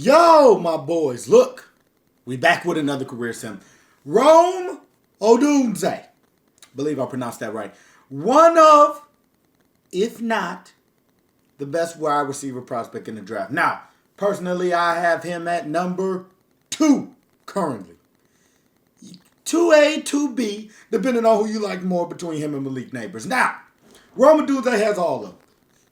Yo, my boys, look, we back with another career sim. Rome Odunze, believe I pronounced that right. One of, if not, the best wide receiver prospect in the draft. Now, personally, I have him at number 2 currently. 2A, 2B, depending on who you like more between him and Malik Neighbors. Now, Rome Odunze has all of them.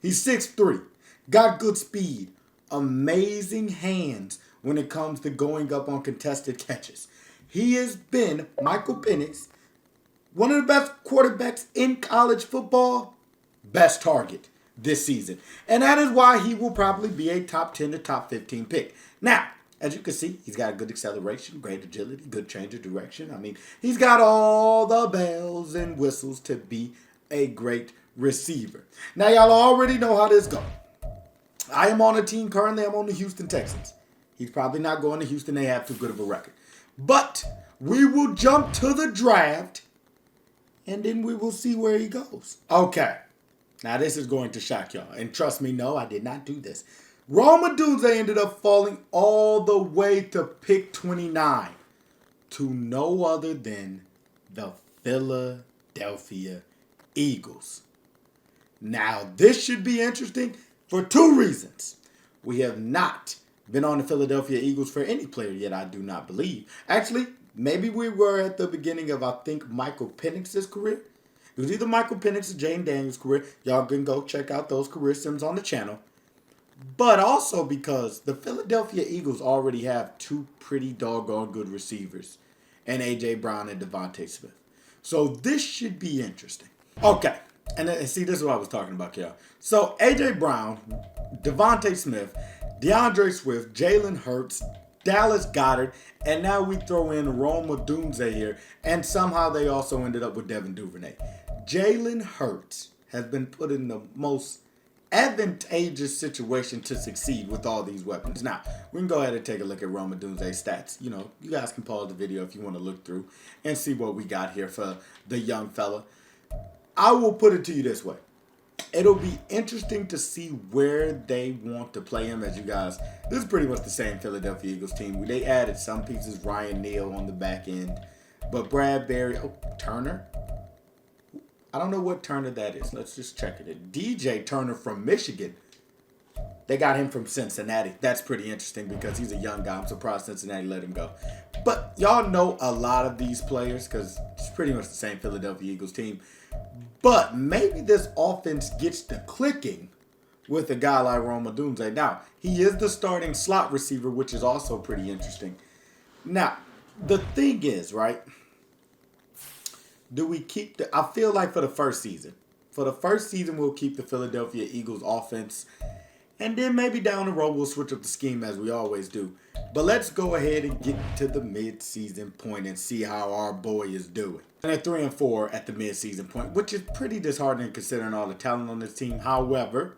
He's 6'3", got good speed, amazing hands when it comes to going up on contested catches. He has been, Michael Penix, one of the best quarterbacks in college football, best target this season. And that is why he will probably be a top 10 to top 15 pick. Now, as you can see, he's got a good acceleration, great agility, good change of direction. I mean, he's got all the bells and whistles to be a great receiver. Now, y'all already know how this goes. I am on a team currently. I'm on the Houston Texans. He's probably not going to Houston. They have too good of a record. But we will jump to the draft, and then we will see where he goes. Okay. Now, this is going to shock y'all. And trust me, no, I did not do this. Rome Odunze ended up falling all the way to pick 29 to no other than the Philadelphia Eagles. Now, this should be interesting for 2 reasons. We have not been on the Philadelphia Eagles for any player yet, I do not believe. Actually, maybe we were at the beginning of, I think, Michael Penix's career. It was either Michael Penix or Jane Daniels' career. Y'all can go check out those career sims on the channel. But also because the Philadelphia Eagles already have 2 pretty doggone good receivers, and A.J. Brown and Devontae Smith. So this should be interesting. Okay. And see, this is what I was talking about, y'all. So, A.J. Brown, Devontae Smith, DeAndre Swift, Jalen Hurts, Dallas Goedert, and now we throw in Rome Odunze here, and somehow they also ended up with Devin Duvernay. Jalen Hurts has been put in the most advantageous situation to succeed with all these weapons. Now, we can go ahead and take a look at Rome Odunze's stats. You know, you guys can pause the video if you want to look through and see what we got here for the young fella. I will put it to you this way. It'll be interesting to see where they want to play him. As you guys, this is pretty much the same Philadelphia Eagles team. They added some pieces, Ryan Neal on the back end. But Bradbury, Turner. I don't know what Turner that is. Let's just check it. DJ Turner from Michigan. They got him from Cincinnati. That's pretty interesting because he's a young guy. I'm surprised Cincinnati let him go. But y'all know a lot of these players because it's pretty much the same Philadelphia Eagles team. But maybe this offense gets to clicking with a guy like Rome Odunze. Now, he is the starting slot receiver, which is also pretty interesting. Now, the thing is, right, do we keep I feel like for the first season, we'll keep the Philadelphia Eagles offense. And then maybe down the road, we'll switch up the scheme as we always do. But let's go ahead and get to the mid-season point and see how our boy is doing. And at 3-4 at the mid-season point, which is pretty disheartening considering all the talent on this team. However,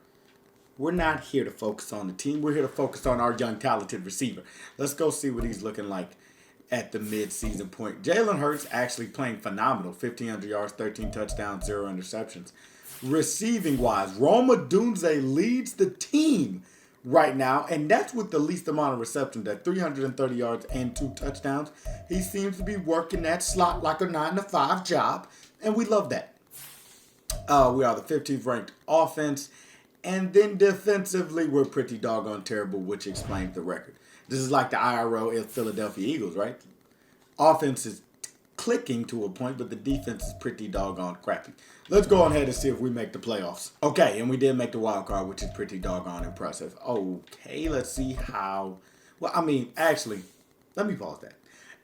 we're not here to focus on the team. We're here to focus on our young, talented receiver. Let's go see what he's looking like at the mid-season point. Jalen Hurts actually playing phenomenal. 1,500 yards, 13 touchdowns, 0 interceptions. Receiving-wise, Rome Odunze leads the team right now, and that's with the least amount of receptions at 330 yards and 2 touchdowns. He seems to be working that slot like a 9-to-5 job, and we love that. We are the 15th ranked offense, and then defensively, we're pretty doggone terrible, which explains the record. This is like the IRO of Philadelphia Eagles, right? Offense is clicking to a point, but the defense is pretty doggone crappy. Let's go ahead and see if we make the playoffs. Okay, and we did make the wild card, which is pretty doggone impressive. Okay, let's see how. Well, I mean, actually, let me pause that.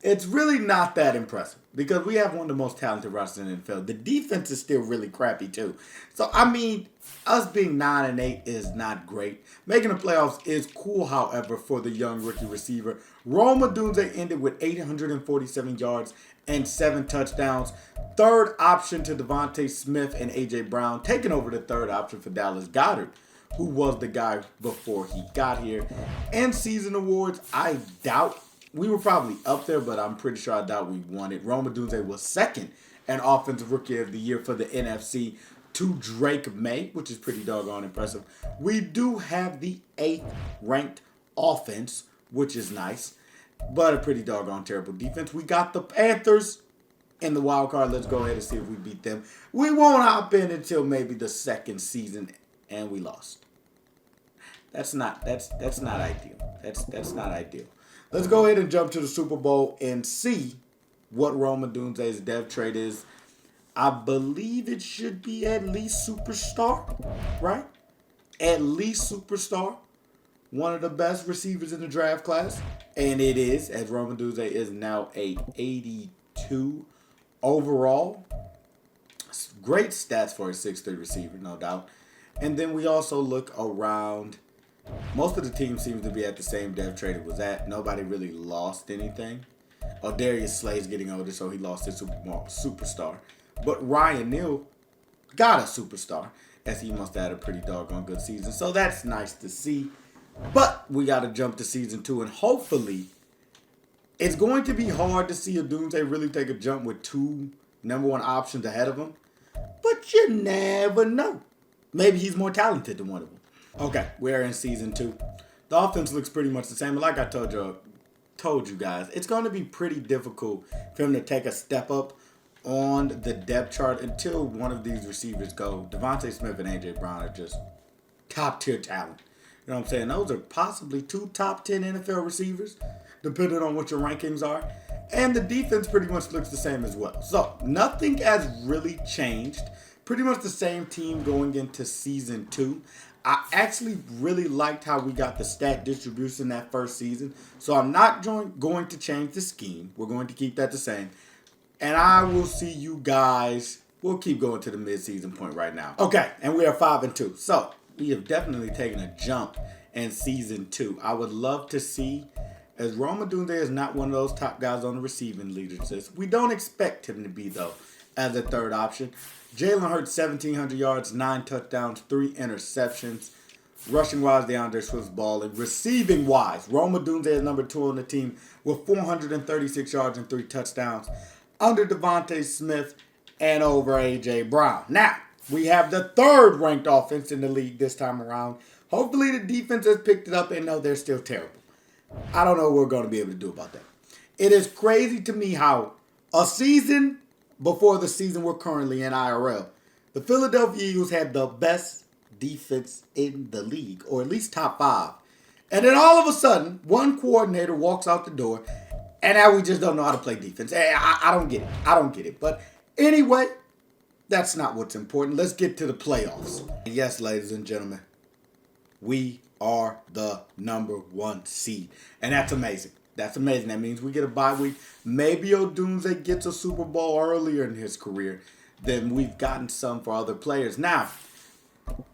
It's really not that impressive because we have one of the most talented rosters in the NFL. The defense is still really crappy too. So, I mean, us being 9-8 is not great. Making the playoffs is cool, however, for the young rookie receiver. Rome Odunze ended with 847 yards and 7 touchdowns. Third option to Devontae Smith and A.J. Brown, taking over the third option for Dallas Goedert, who was the guy before he got here. And season awards, I doubt. We were probably up there, but I'm pretty sure I doubt we won it. Rome Odunze was second and Offensive Rookie of the Year for the NFC to Drake May, which is pretty doggone impressive. We do have the 8th ranked offense which is nice, but a pretty doggone terrible defense. We got the Panthers in the wild card. Let's go ahead and see if we beat them. We won't hop in until maybe the second season, and we lost. That's not ideal. That's not ideal. Let's go ahead and jump to the Super Bowl and see what Rome Odunze's dev trade is. I believe it should be at least superstar, right? At least superstar. One of the best receivers in the draft class. And it is, as Rome Odunze is now a 82 overall. Great stats for a 6'3 receiver, no doubt. And then we also look around. Most of the team seems to be at the same dev trade it was at. Nobody really lost anything. Darius Slay's getting older, so he lost his superstar. But Ryan Neal got a superstar, as he must have had a pretty doggone good season. So that's nice to see. But we got to jump to season 2, and hopefully it's going to be hard to see Odunze really take a jump with 2 number 1 options ahead of him. But you never know. Maybe he's more talented than one of them. Okay, we're in season 2. The offense looks pretty much the same. Like I told you guys, it's going to be pretty difficult for him to take a step up on the depth chart until one of these receivers go. Devontae Smith and A.J. Brown are just top-tier talent. You know what I'm saying? Those are possibly 2 top 10 NFL receivers, depending on what your rankings are. And the defense pretty much looks the same as well. So, nothing has really changed. Pretty much the same team going into season 2. I actually really liked how we got the stat distribution that first season. So I'm not going to change the scheme. We're going to keep that the same. And I will see you guys. We'll keep going to the mid-season point right now. Okay, and we are 5-2. So we have definitely taken a jump in season 2. I would love to see, as Rome Odunze is not one of those top guys on the receiving leaders list. We don't expect him to be, though, as a third option. Jalen Hurts, 1,700 yards, 9 touchdowns, 3 interceptions. Rushing-wise, DeAndre Swift's balling. Receiving-wise, Rome Odunze is number 2 on the team with 436 yards and 3 touchdowns. Under Devontae Smith and over A.J. Brown. Now, we have the 3rd ranked offense in the league this time around. Hopefully the defense has picked it up and no, they're still terrible. I don't know what we're going to be able to do about that. It is crazy to me how a season before the season we're currently in IRL, the Philadelphia Eagles had the best defense in the league, or at least top 5. And then all of a sudden, one coordinator walks out the door, and now we just don't know how to play defense. I don't get it. I don't get it. But anyway, that's not what's important. Let's get to the playoffs. Yes, ladies and gentlemen, we are the number 1 seed. And that's amazing. That's amazing. That means we get a bye week. Maybe Odunze gets a Super Bowl earlier in his career than we've gotten some for other players. Now,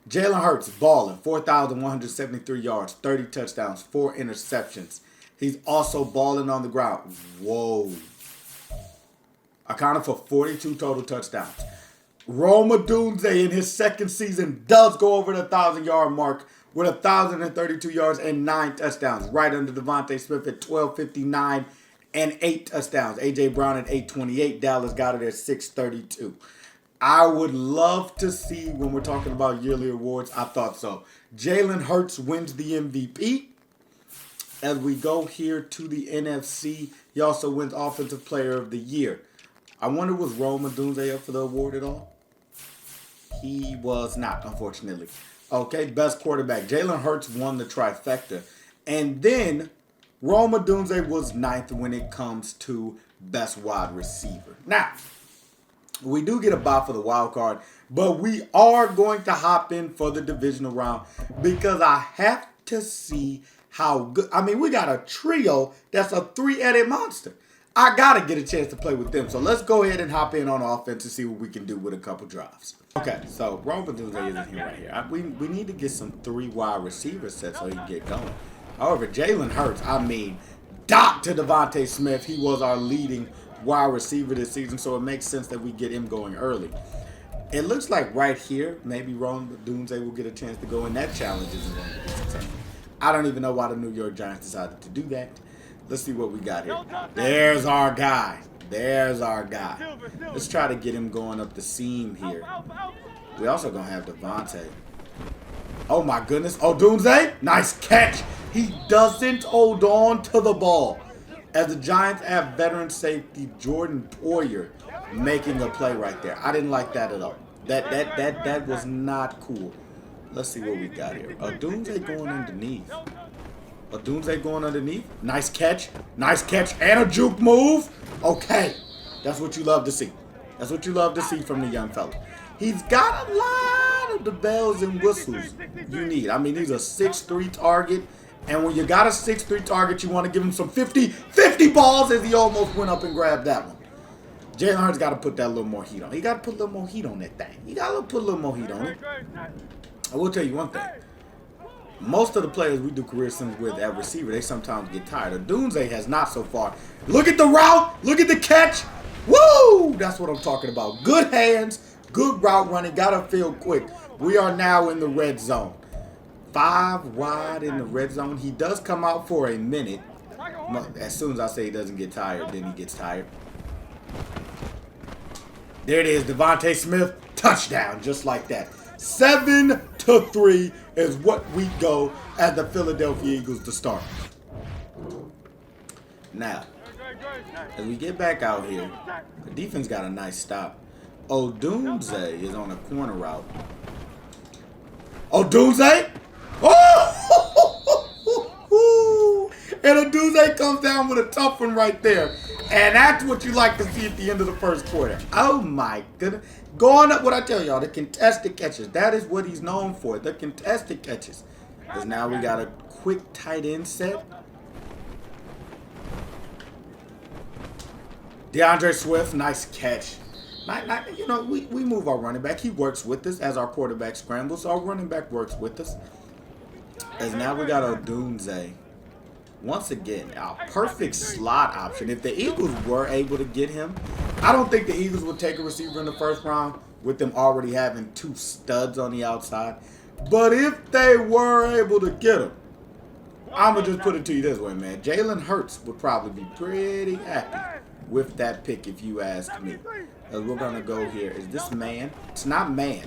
Jalen Hurts balling, 4,173 yards, 30 touchdowns, 4 interceptions. He's also balling on the ground. Whoa. Accounted for 42 total touchdowns. Rome Odunze in his 2nd season does go over the 1,000-yard mark with 1,032 yards and 9 touchdowns. Right under Devontae Smith at 1,259 and 8 touchdowns. A.J. Brown at 828. Dallas got it at 632. I would love to see, when we're talking about yearly awards, I thought so. Jalen Hurts wins the MVP. As we go here to the NFC, he also wins Offensive Player of the Year. I wonder, was Rome Odunze up for the award at all? He was not, unfortunately. Okay, best quarterback. Jalen Hurts won the trifecta. And then Rome Odunze was 9th when it comes to best wide receiver. Now, we do get a bye for the wild card, but we are going to hop in for the divisional round because I have to see how good. I mean, we got a trio that's a 3-headed monster. I got to get a chance to play with them. So let's go ahead and hop in on offense and see what we can do with a couple drives. Okay, so Rome Odunze is in here right here. We need to get some 3 wide receiver sets so he can get going. However, Jalen Hurts, I mean, dot to Devontae Smith. He was our leading wide receiver this season, so it makes sense that we get him going early. It looks like right here, maybe Rome Odunze will get a chance to go, and that challenge isn't going to be successful. I don't even know why the New York Giants decided to do that. Let's see what we got here. There's our guy. There's our guy. Let's try to get him going up the seam here. We also going to have Devontae. Oh, my goodness. Odunze. Nice catch. He doesn't hold on to the ball. As the Giants have veteran safety Jordan Poyer making a play right there. I didn't like that at all. That was not cool. Let's see what we got here. Odunze going underneath. Odunze going underneath. Nice catch. Nice catch and a juke move. Okay. That's what you love to see. That's what you love to see from the young fella. He's got a lot of the bells and whistles you need. I mean, he's a 6'3" target. And when you got a 6'3" target, you want to give him some 50 balls as he almost went up and grabbed that one. Jalen Hurts got to put that little more heat on. He got to put a little more heat on that thing. He got to put a little more heat on it. I will tell you one thing. Most of the players we do career sims with at receiver, they sometimes get tired. Odunze has not so far. Look at the route. Look at the catch. Woo! That's what I'm talking about. Good hands, good route running. Got to feel quick. We are now in the red zone. 5 wide in the red zone. He does come out for a minute. As soon as I say he doesn't get tired, then he gets tired. There it is. Devontae Smith. Touchdown. Just like that. 7-3 is what we go as the Philadelphia Eagles to start. Now, as we get back out here, the defense got a nice stop. Odunze is on a corner route. Odunze? Oh! And Odunze comes down with a tough one right there. And that's what you like to see at the end of the first quarter. Oh my goodness. Going up, what I tell y'all, the contested catches. That is what he's known for, the contested catches. Because now we got a quick tight end set. DeAndre Swift, nice catch. You know, we move our running back. He works with us as our quarterback scrambles. So our running back works with us. As now we got Odunze. Once again, our perfect slot option. If the Eagles were able to get him, I don't think the Eagles would take a receiver in the first round with them already having 2 studs on the outside. But if they were able to get him, I'm going to just put it to you this way, man. Jalen Hurts would probably be pretty happy with that pick if you ask me. As we're going to go here. Is this man? It's not man.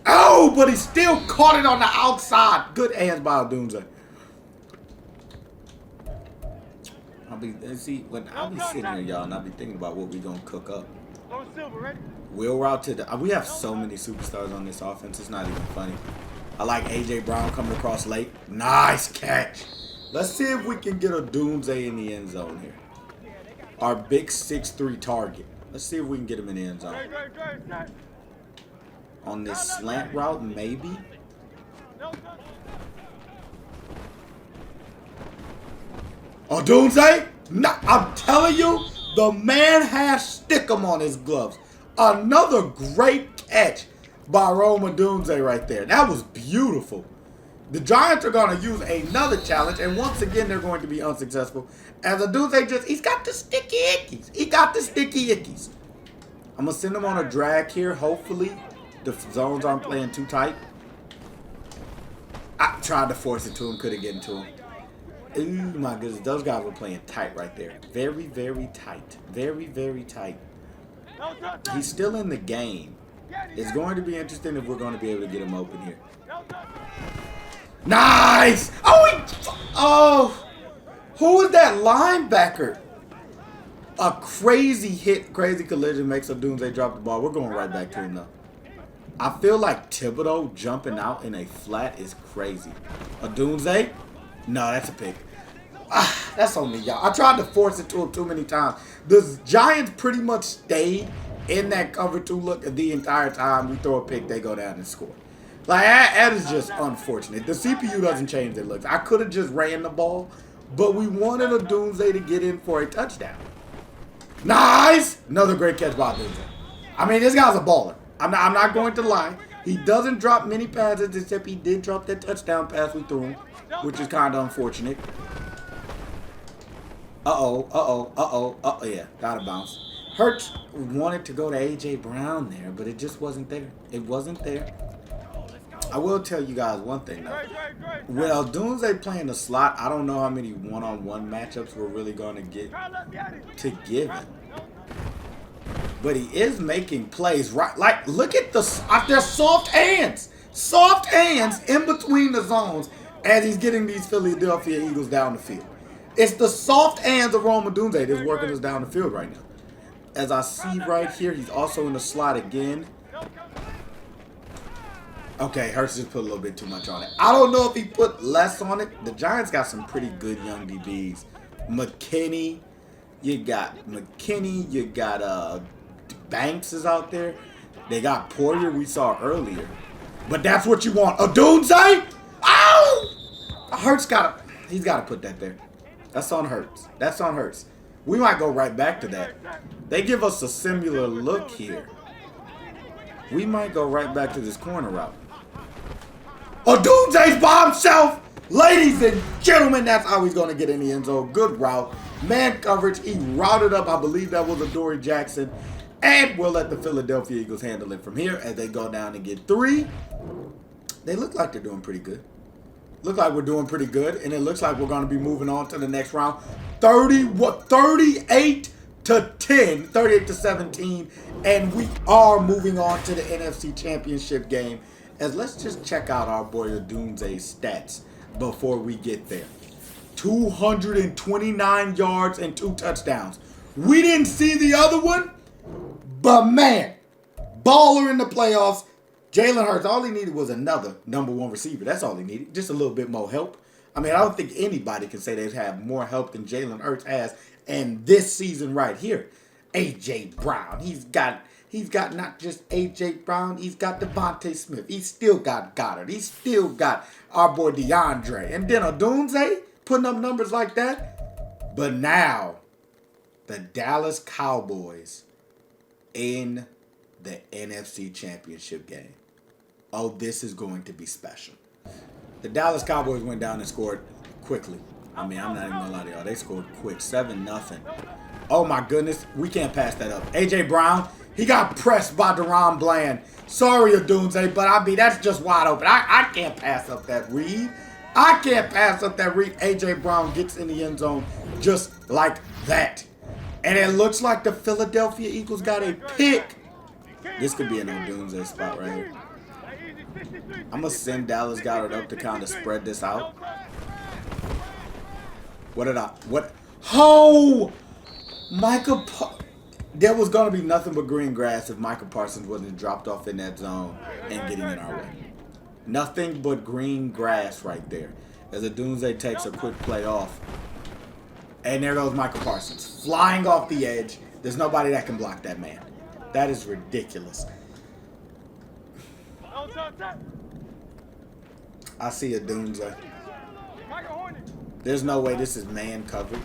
Oh, but he still caught it on the outside. Good hands by Odunze. I'll be sitting here, y'all, and I'll be thinking about what we're going to cook up. Wheel route to the... We have so many superstars on this offense. It's not even funny. I like A.J. Brown coming across late. Nice catch. Let's see if we can get Odunze in the end zone here. Our big 6'3" target. Let's see if we can get him in the end zone. On this slant route, maybe. Odunze? No, I'm telling you, the man has stickum on his gloves. Another great catch by Rome Odunze right there. That was beautiful. The Giants are going to use another challenge, and once again, they're going to be unsuccessful. As Odunze he's got the sticky ickies. He got the sticky ickies. I'm going to send him on a drag here. Hopefully, the zones aren't playing too tight. I tried to force it to him. Couldn't get into him. Ooh, my goodness. Those guys were playing tight right there. Very, very tight. Very, very tight. He's still in the game. It's going to be interesting if we're going to be able to get him open here. Nice! Oh, who is that linebacker? A crazy hit, crazy collision makes Odunze drop the ball. We're going right back to him, though. I feel like Thibodeau jumping out in a flat is crazy. Odunze? No, that's a pick. That's on me, y'all. I tried to force it to him too many times. The Giants pretty much stayed in that cover 2 look the entire time. We throw a pick, they go down and score. Like, that is just unfortunate. The CPU doesn't change their looks. I could have just ran the ball, but we wanted Odunze to get in for a touchdown. Nice! Another great catch by Odunze. I mean, this guy's a baller. I'm not going to lie. He doesn't drop many passes, except he did drop that touchdown pass we threw him, which is kind of unfortunate. Yeah, gotta bounce. Hurts wanted to go to A.J. Brown there, but it just wasn't there. It wasn't there. I will tell you guys one thing, though. With Odunze playing the slot, I don't know how many one-on-one matchups we're really going to get to give him. But he is making plays, right? Like, look at their soft hands. Soft hands in between the zones. as he's getting these Philadelphia Eagles down the field. It's the soft hands of Rome Odunze that's working us down the field right now. As I see right here, he's also in the slot again. Okay, Hurts just put a little bit too much on it. I don't know if he put less on it. The Giants got some pretty good young DBs. McKinney. You got Banks is out there. They got Poyer we saw earlier. But that's what you want. Odunze? Ow! Hurts he's got to put that there. That's on Hurts. That's on Hurts. We might go right back to that. They give us a similar look here. We might go right back to this corner route. Odunze's by himself. Ladies and gentlemen, that's how he's going to get in the end zone. Good route. Man coverage. He routed up, I believe that was Adoree Jackson. And we'll let the Philadelphia Eagles handle it from here as they go down and get 3. They look like they're doing pretty good. Look like we're doing pretty good. And it looks like we're going to be moving on to the next round. 38 to 10. 38 to 17. And we are moving on to the NFC Championship game. As let's just check out our boy Odunze's stats before we get there. 229 yards and 2 touchdowns. We didn't see the other one, but man, baller in the playoffs. Jalen Hurts, all he needed was another number 1 receiver. That's all he needed. Just a little bit more help. I mean, I don't think anybody can say they've had more help than Jalen Hurts has in this season right here. A.J. Brown, he's got not just A.J. Brown, he's got Devontae Smith. He's still got Goddard. He's still got our boy DeAndre. And then Odunze putting up numbers like that. But now, the Dallas Cowboys in the NFC Championship game. Oh, this is going to be special. The Dallas Cowboys went down and scored quickly. I mean, I'm not even going to lie to y'all. They scored quick. 7-0. Oh, my goodness. We can't pass that up. A.J. Brown, he got pressed by Deron Bland. Sorry, Odunze, but I mean, that's just wide open. I can't pass up that read. I can't pass up that read. A.J. Brown gets in the end zone just like that. And it looks like the Philadelphia Eagles got a pick. This could be an Odunze spot right here. I'm going to send Dallas Goedert up to kind of spread this out. Oh! There was going to be nothing but green grass if Micah Parsons wasn't dropped off in that zone and getting in our way. Nothing but green grass right there. As Odunze takes a quick play off. And there goes Micah Parsons. Flying off the edge. There's nobody that can block that man. That is ridiculous. I see Odunze. There's no way this is man coverage.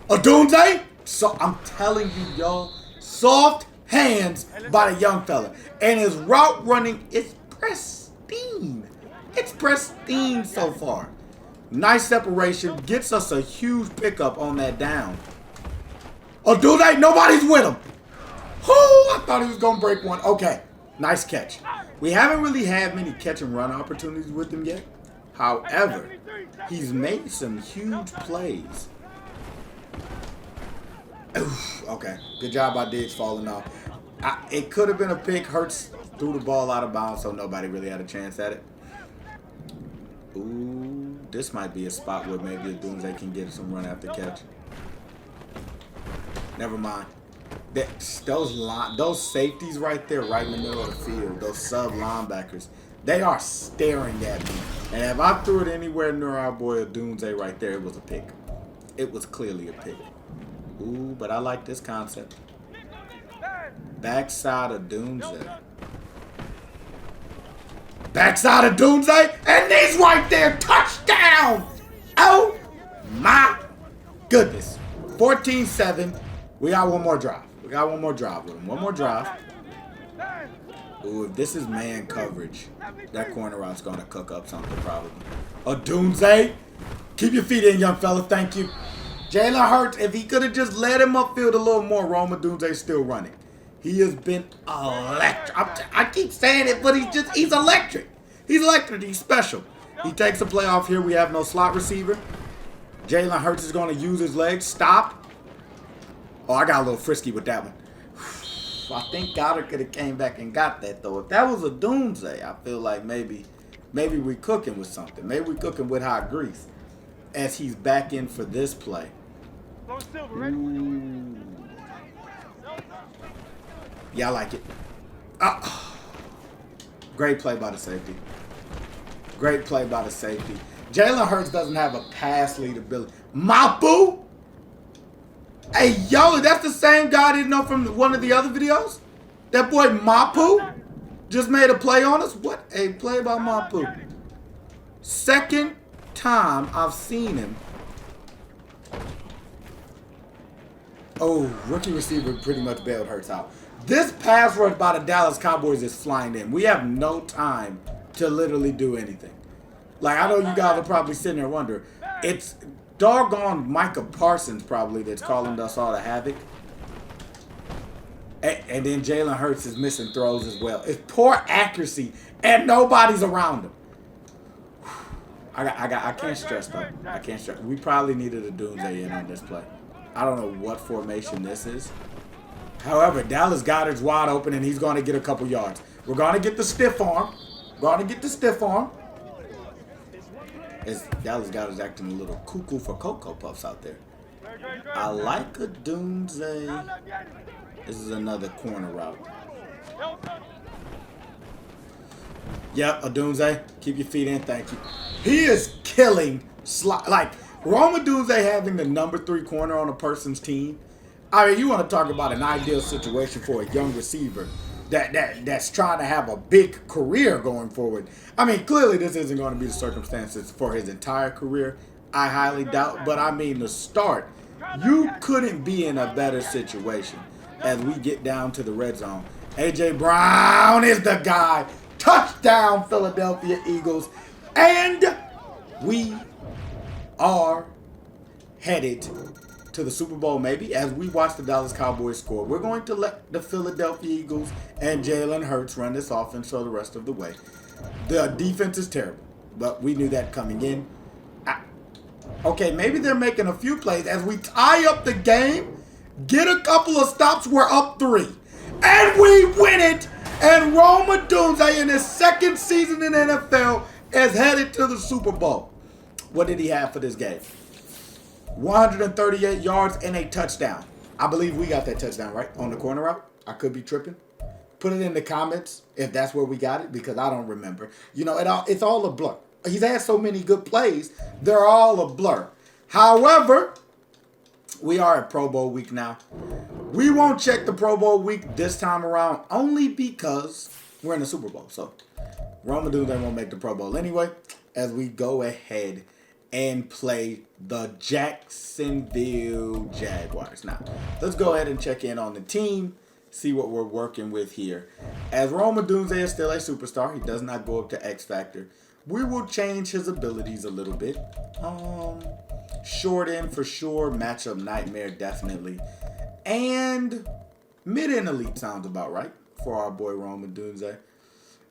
Odunze? So I'm telling you, y'all, soft hands by the young fella. And his route running is pristine. It's pristine so far. Nice separation. Gets us a huge pickup on that down. Odunze, nobody's with him. Oh, I thought he was going to break one. Okay, nice catch. We haven't really had many catch and run opportunities with him yet. However, he's made some huge plays. Oof, okay, good job by Diggs falling off. It could have been a pick. Hurts threw the ball out of bounds, so nobody really had a chance at it. Ooh, this might be a spot where maybe Odunze can get some run after catch. Never mind. Those safeties right there, right in the middle of the field, those sub linebackers, they are staring at me. And if I threw it anywhere near our boy Odunze right there, it was a pick. It was clearly a pick. Ooh, but I like this concept. Backside Odunze. Backside Odunze, and he's right there. Touchdown! Oh my goodness. 14-7. We got one more drive. We got one more drive with him. One more drive. Ooh, if this is man coverage, that corner route's going to cook up something probably. Odunze, keep your feet in, young fella. Thank you. Jalen Hurts, if he could have just let him upfield a little more, Rome Odunze's still running. He has been electric. I keep saying it, but he's electric. He's electric. He's special. He takes a play off here. We have no slot receiver. Jalen Hurts is going to use his legs. Stop. Oh, I got a little frisky with that one. I think Goddard could have came back and got that, though. If that was Odunze, I feel like maybe Maybe we cooking with something. Maybe we cooking with hot grease. As he's back in for this play. Ooh. Yeah, I like it. Great play by the safety. Great play by the safety. Jalen Hurts doesn't have a pass lead ability. Mapu? Hey, yo, that's the same guy I didn't know from one of the other videos? That boy Mapu just made a play on us? What a play by Mapu. Second time I've seen him. Oh, rookie receiver pretty much bailed Hurts out. This pass rush by the Dallas Cowboys is flying in. We have no time to literally do anything. Like, I know you guys are probably sitting there wondering. It's doggone Micah Parsons probably that's calling us all to havoc. And then Jalen Hurts is missing throws as well. It's poor accuracy, and nobody's around him. I can't stress though. I can't stress. We probably needed a Odunze in on this play. I don't know what formation this is. However, Dallas Goedert's wide open, and he's going to get a couple yards. We're going to get the stiff arm. Dallas Goedert's acting a little cuckoo for Cocoa Puffs out there. I like Odunze. This is another corner route. Yep, Odunze, keep your feet in, thank you. He is killing, like, Rome Odunze having the number 3 corner on a person's team. I mean, you want to talk about an ideal situation for a young receiver that's trying to have a big career going forward. I mean, clearly this isn't going to be the circumstances for his entire career. I highly doubt, but I mean, to start, you couldn't be in a better situation as we get down to the red zone. A.J. Brown is the guy. Touchdown, Philadelphia Eagles. And we are headed to the Super Bowl, maybe, as we watch the Dallas Cowboys score. We're going to let the Philadelphia Eagles and Jalen Hurts run this offense for the rest of the way. The defense is terrible, but we knew that coming in. Okay, maybe they're making a few plays as we tie up the game, get a couple of stops, we're up 3. And we win it! And Rome Odunze, in his second season in NFL, is headed to the Super Bowl. What did he have for this game? 138 yards and a touchdown. I believe we got that touchdown, right? On the corner route. I could be tripping. Put it in the comments if that's where we got it, because I don't remember. You know, it's all a blur. He's had so many good plays, they're all a blur. However, we are at Pro Bowl week now. We won't check the Pro Bowl week this time around only because we're in the Super Bowl. So, Rome Odunze won't make the Pro Bowl anyway, as we go ahead and play the Jacksonville Jaguars. Now, let's go ahead and check in on the team, see what we're working with here. As Rome Odunze is still a superstar, he does not go up to X Factor. We will change his abilities a little bit. Short end for sure, matchup nightmare definitely. And mid-end elite sounds about right for our boy Rome Odunze.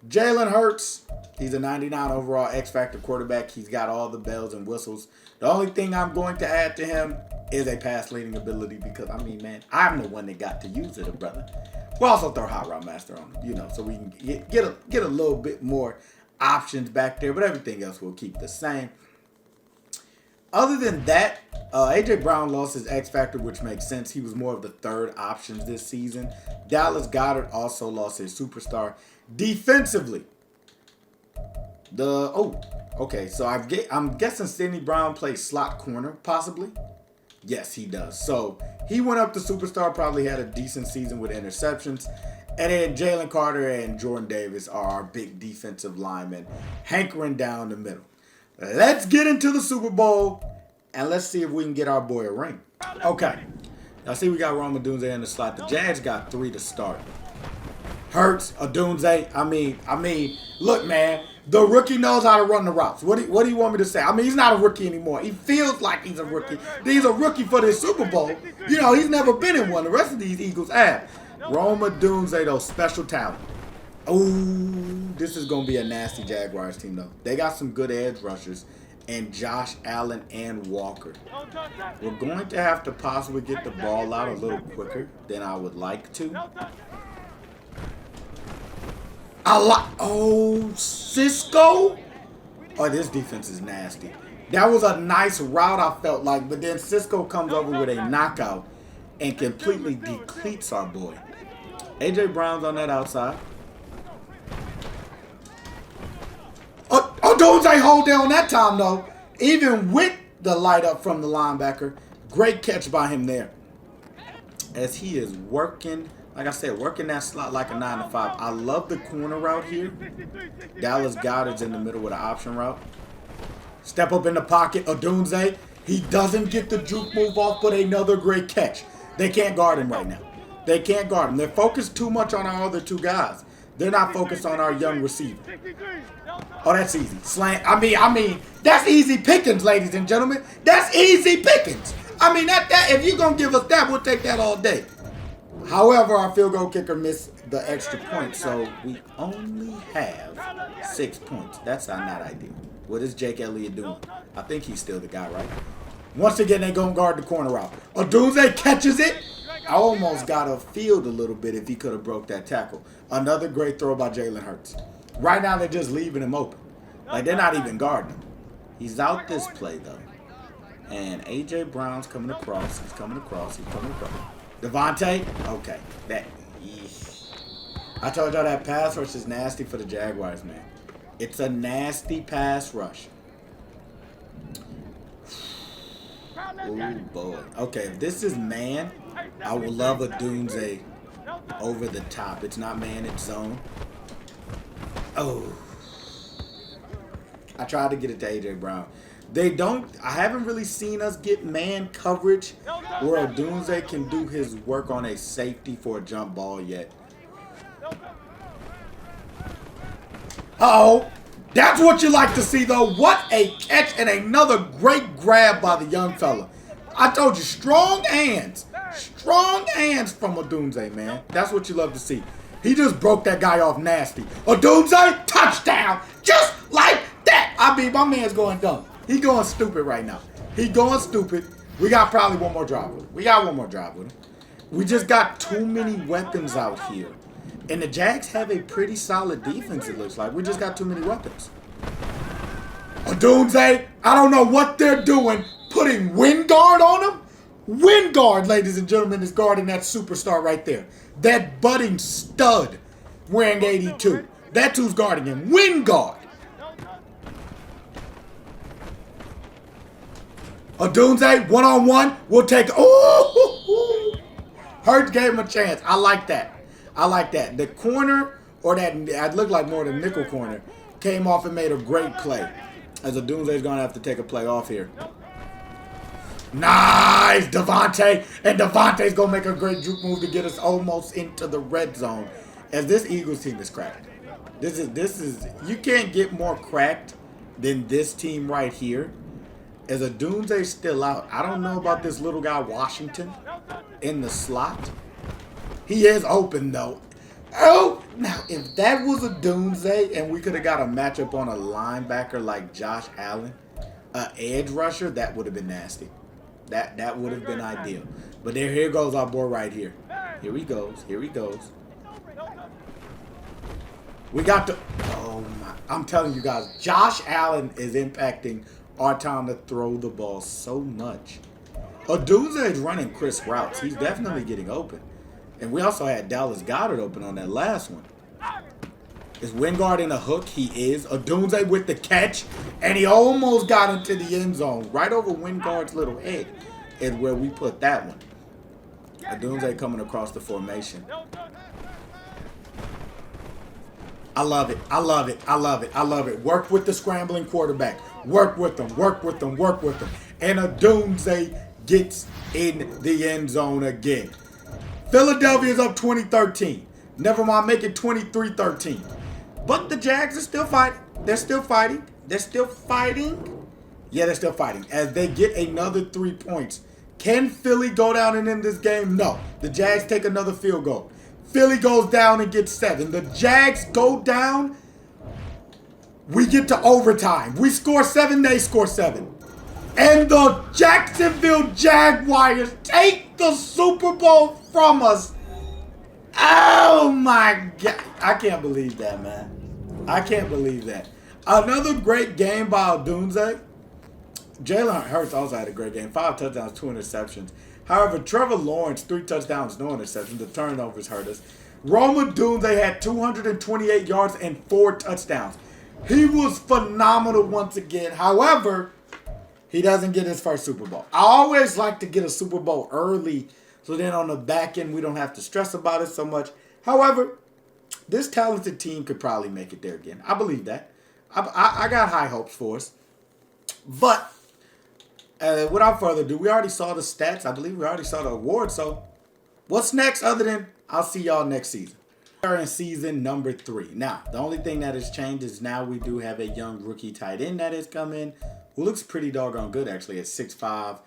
Jalen Hurts, he's a 99 overall X Factor quarterback. He's got all the bells and whistles. The only thing I'm going to add to him is a pass leading ability because, I mean, man, I'm the one that got to use it, brother. We'll also throw Hot Route Master on him, you know, so we can get a little bit more options back there, but everything else will keep the same. Other than that, A.J. Brown lost his X Factor, which makes sense. He was more of the third option this season. Dallas Goedert also lost his superstar. Defensively, okay, so I'm guessing Sidney Brown plays slot corner, possibly. Yes, he does. So he went up to superstar, probably had a decent season with interceptions. And then Jalen Carter and Jordan Davis are our big defensive linemen, hankering down the middle. Let's get into the Super Bowl, and let's see if we can get our boy a ring. Okay. Now, see, we got Rome Odunze in the slot. The Jags got 3 to start. Hurts, Odunze. I mean, look, man. The rookie knows how to run the routes. What do you want me to say? I mean, he's not a rookie anymore. He feels like he's a rookie. He's a rookie for this Super Bowl. You know, he's never been in one. The rest of these Eagles have. Rome Odunze, though, special talent. Ooh, this is going to be a nasty Jaguars team, though. They got some good edge rushers, and Josh Allen and Walker. We're going to have to possibly get the ball out a little quicker than I would like to. Oh, Cisco? Oh, this defense is nasty. That was a nice route, I felt like, but then Cisco comes over with a knockout and completely depletes our boy. A.J. Brown's on that outside. Odunze hold down that time, though. Even with the light up from the linebacker. Great catch by him there. As he is working, like I said, working that slot like a 9 to 5. I love the corner route here. Dallas Goedert's in the middle with an option route. Step up in the pocket. Odunze. He doesn't get the juke move off, but another great catch. They can't guard him right now. They can't guard him. They're focused too much on our other two guys. They're not focused on our young receiver. Oh, that's easy. Slant. I mean, that's easy pickings, ladies and gentlemen. That's easy pickings. I mean, that if you're going to give us that, we'll take that all day. However, our field goal kicker missed the extra point, so we only have 6 points. That's not ideal. What is Jake Elliott doing? I think he's still the guy, right? Once again, they're going to guard the corner out. Odunze catches it. I almost got a field a little bit if he could have broke that tackle. Another great throw by Jalen Hurts. Right now, they're just leaving him open. Like, they're not even guarding him. He's out this play, though. And A.J. Brown's coming across. He's coming across. He's coming across. Devontae? Okay. I told y'all that pass rush is nasty for the Jaguars, man. It's a nasty pass rush. Oh, boy. Okay, if this is man, I would love a Odunze over the top. It's not man, it's zone. Oh. I tried to get it to A.J. Brown. I haven't really seen us get man coverage where Odunze can do his work on a safety for a jump ball yet. Uh-oh. That's what you like to see, though. What a catch and another great grab by the young fella. I told you, strong hands. Strong hands from Odunze, man. That's what you love to see. He just broke that guy off nasty. Odunze, touchdown. Just like that. I mean, my man's going dumb. He going stupid right now. He going stupid. We got probably one more drive with him. We got one more drive with him. We just got too many weapons out here. And the Jags have a pretty solid defense, it looks like. We just got too many weapons. Odunze, I don't know what they're doing. Putting wind guard on him? Wind guard, ladies and gentlemen, is guarding that superstar right there. That budding stud wearing 82. That's who's guarding him. Wind guard. Odunze, one-on-one. We'll take... Oh! Hurts gave him a chance. I like that. I like that. The corner, or that it looked like more than nickel corner, came off and made a great play. As Odunze's going to have to take a play off here. Nice, Devontae. And Devontae's going to make a great juke move to get us almost into the red zone. As this Eagles team is cracked. This is you can't get more cracked than this team right here. As Odunze's still out. I don't know about this little guy, Washington, in the slot. He is open, though. Oh, now, if that was Odunze and we could have got a matchup on a linebacker like Josh Allen, an edge rusher, that would have been nasty. That would have been ideal. But here goes our boy right here. Here he goes. Here he goes. We got the... Oh, my. I'm telling you guys, Josh Allen is impacting our time to throw the ball so much. Odunze is running crisp routes. He's definitely getting open. And we also had Dallas Goedert open on that last one. Is Wingard in a hook? He is. Odunze with the catch. And he almost got into the end zone. Right over Wingard's little head is where we put that one. Odunze coming across the formation. I love it. I love it. I love it. I love it. Work with the scrambling quarterback. Work with them. Work with them. Work with them. And Odunze gets in the end zone again. Philadelphia's up 20-13. Never mind, make it 23-13. But the Jags are still fighting. They're still fighting. They're still fighting. Yeah, they're still fighting. As they get another 3 points. Can Philly go down and end this game? No. The Jags take another field goal. Philly goes down and gets 7. The Jags go down. We get to overtime. We score 7, they score 7. And the Jacksonville Jaguars take the Super Bowl from us. Oh, my God. I can't believe that, man. I can't believe that. Another great game by Odunze. Jalen Hurts also had a great game. 5 touchdowns, 2 interceptions. However, Trevor Lawrence, 3 touchdowns, no interceptions. The turnovers hurt us. Rome Odunze had 228 yards and 4 touchdowns. He was phenomenal once again. However, he doesn't get his first Super Bowl. I always like to get a Super Bowl early so then on the back end we don't have to stress about it so much. However, this talented team could probably make it there again. I believe that. I got high hopes for us. But without further ado, we already saw the stats. I believe we already saw the awards. So what's next other than I'll see y'all next season? We're in season number 3. Now, the only thing that has changed is now we do have a young rookie tight end that has come in who looks pretty doggone good actually at 6'5",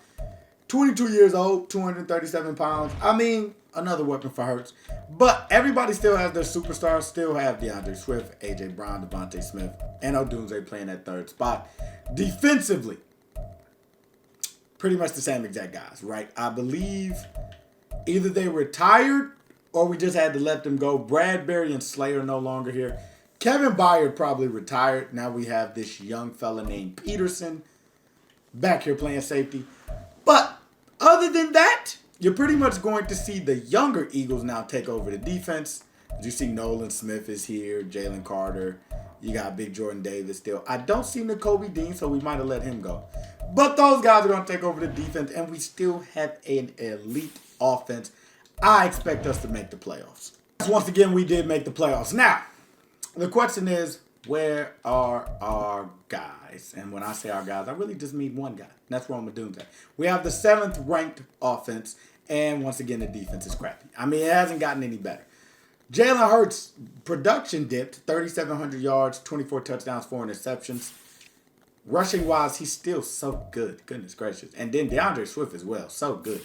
22 years old, 237 pounds. I mean, another weapon for Hurts. But everybody still has their superstars. Still have DeAndre Swift, A.J. Brown, Devontae Smith, and Odunze playing at third spot. Defensively, pretty much the same exact guys, right? I believe either they retired or we just had to let them go. Bradbury and Slayer no longer here. Kevin Byard probably retired. Now we have this young fella named Peterson back here playing safety. But other than that, you're pretty much going to see the younger Eagles now take over the defense. You see Nolan Smith is here, Jalen Carter. You got Big Jordan Davis still. I don't see Nakobe Dean, so we might have let him go. But those guys are going to take over the defense, and we still have an elite offense. I expect us to make the playoffs. Once again, we did make the playoffs. Now, the question is, where are our guys? And when I say our guys, I really just mean one guy. And that's Rome Odunze. We have the 7th ranked offense, and once again, the defense is crappy. I mean, it hasn't gotten any better. Jalen Hurts' production dipped, 3,700 yards, 24 touchdowns, 4 interceptions. Rushing-wise, he's still so good. Goodness gracious. And then DeAndre Swift as well. So good.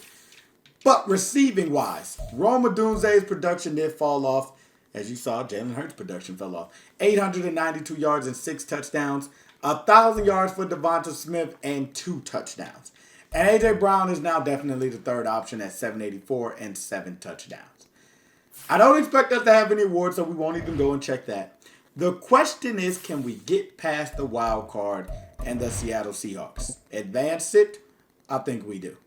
But receiving-wise, Rome Odunze's production did fall off. As you saw, Jalen Hurts' production fell off. 892 yards and 6 touchdowns. 1,000 yards for Devonta Smith and 2 touchdowns. And A.J. Brown is now definitely the third option at 784 and 7 touchdowns. I don't expect us to have any awards, so we won't even go and check that. The question is, can we get past the wild card and the Seattle Seahawks? Advance it? I think we do.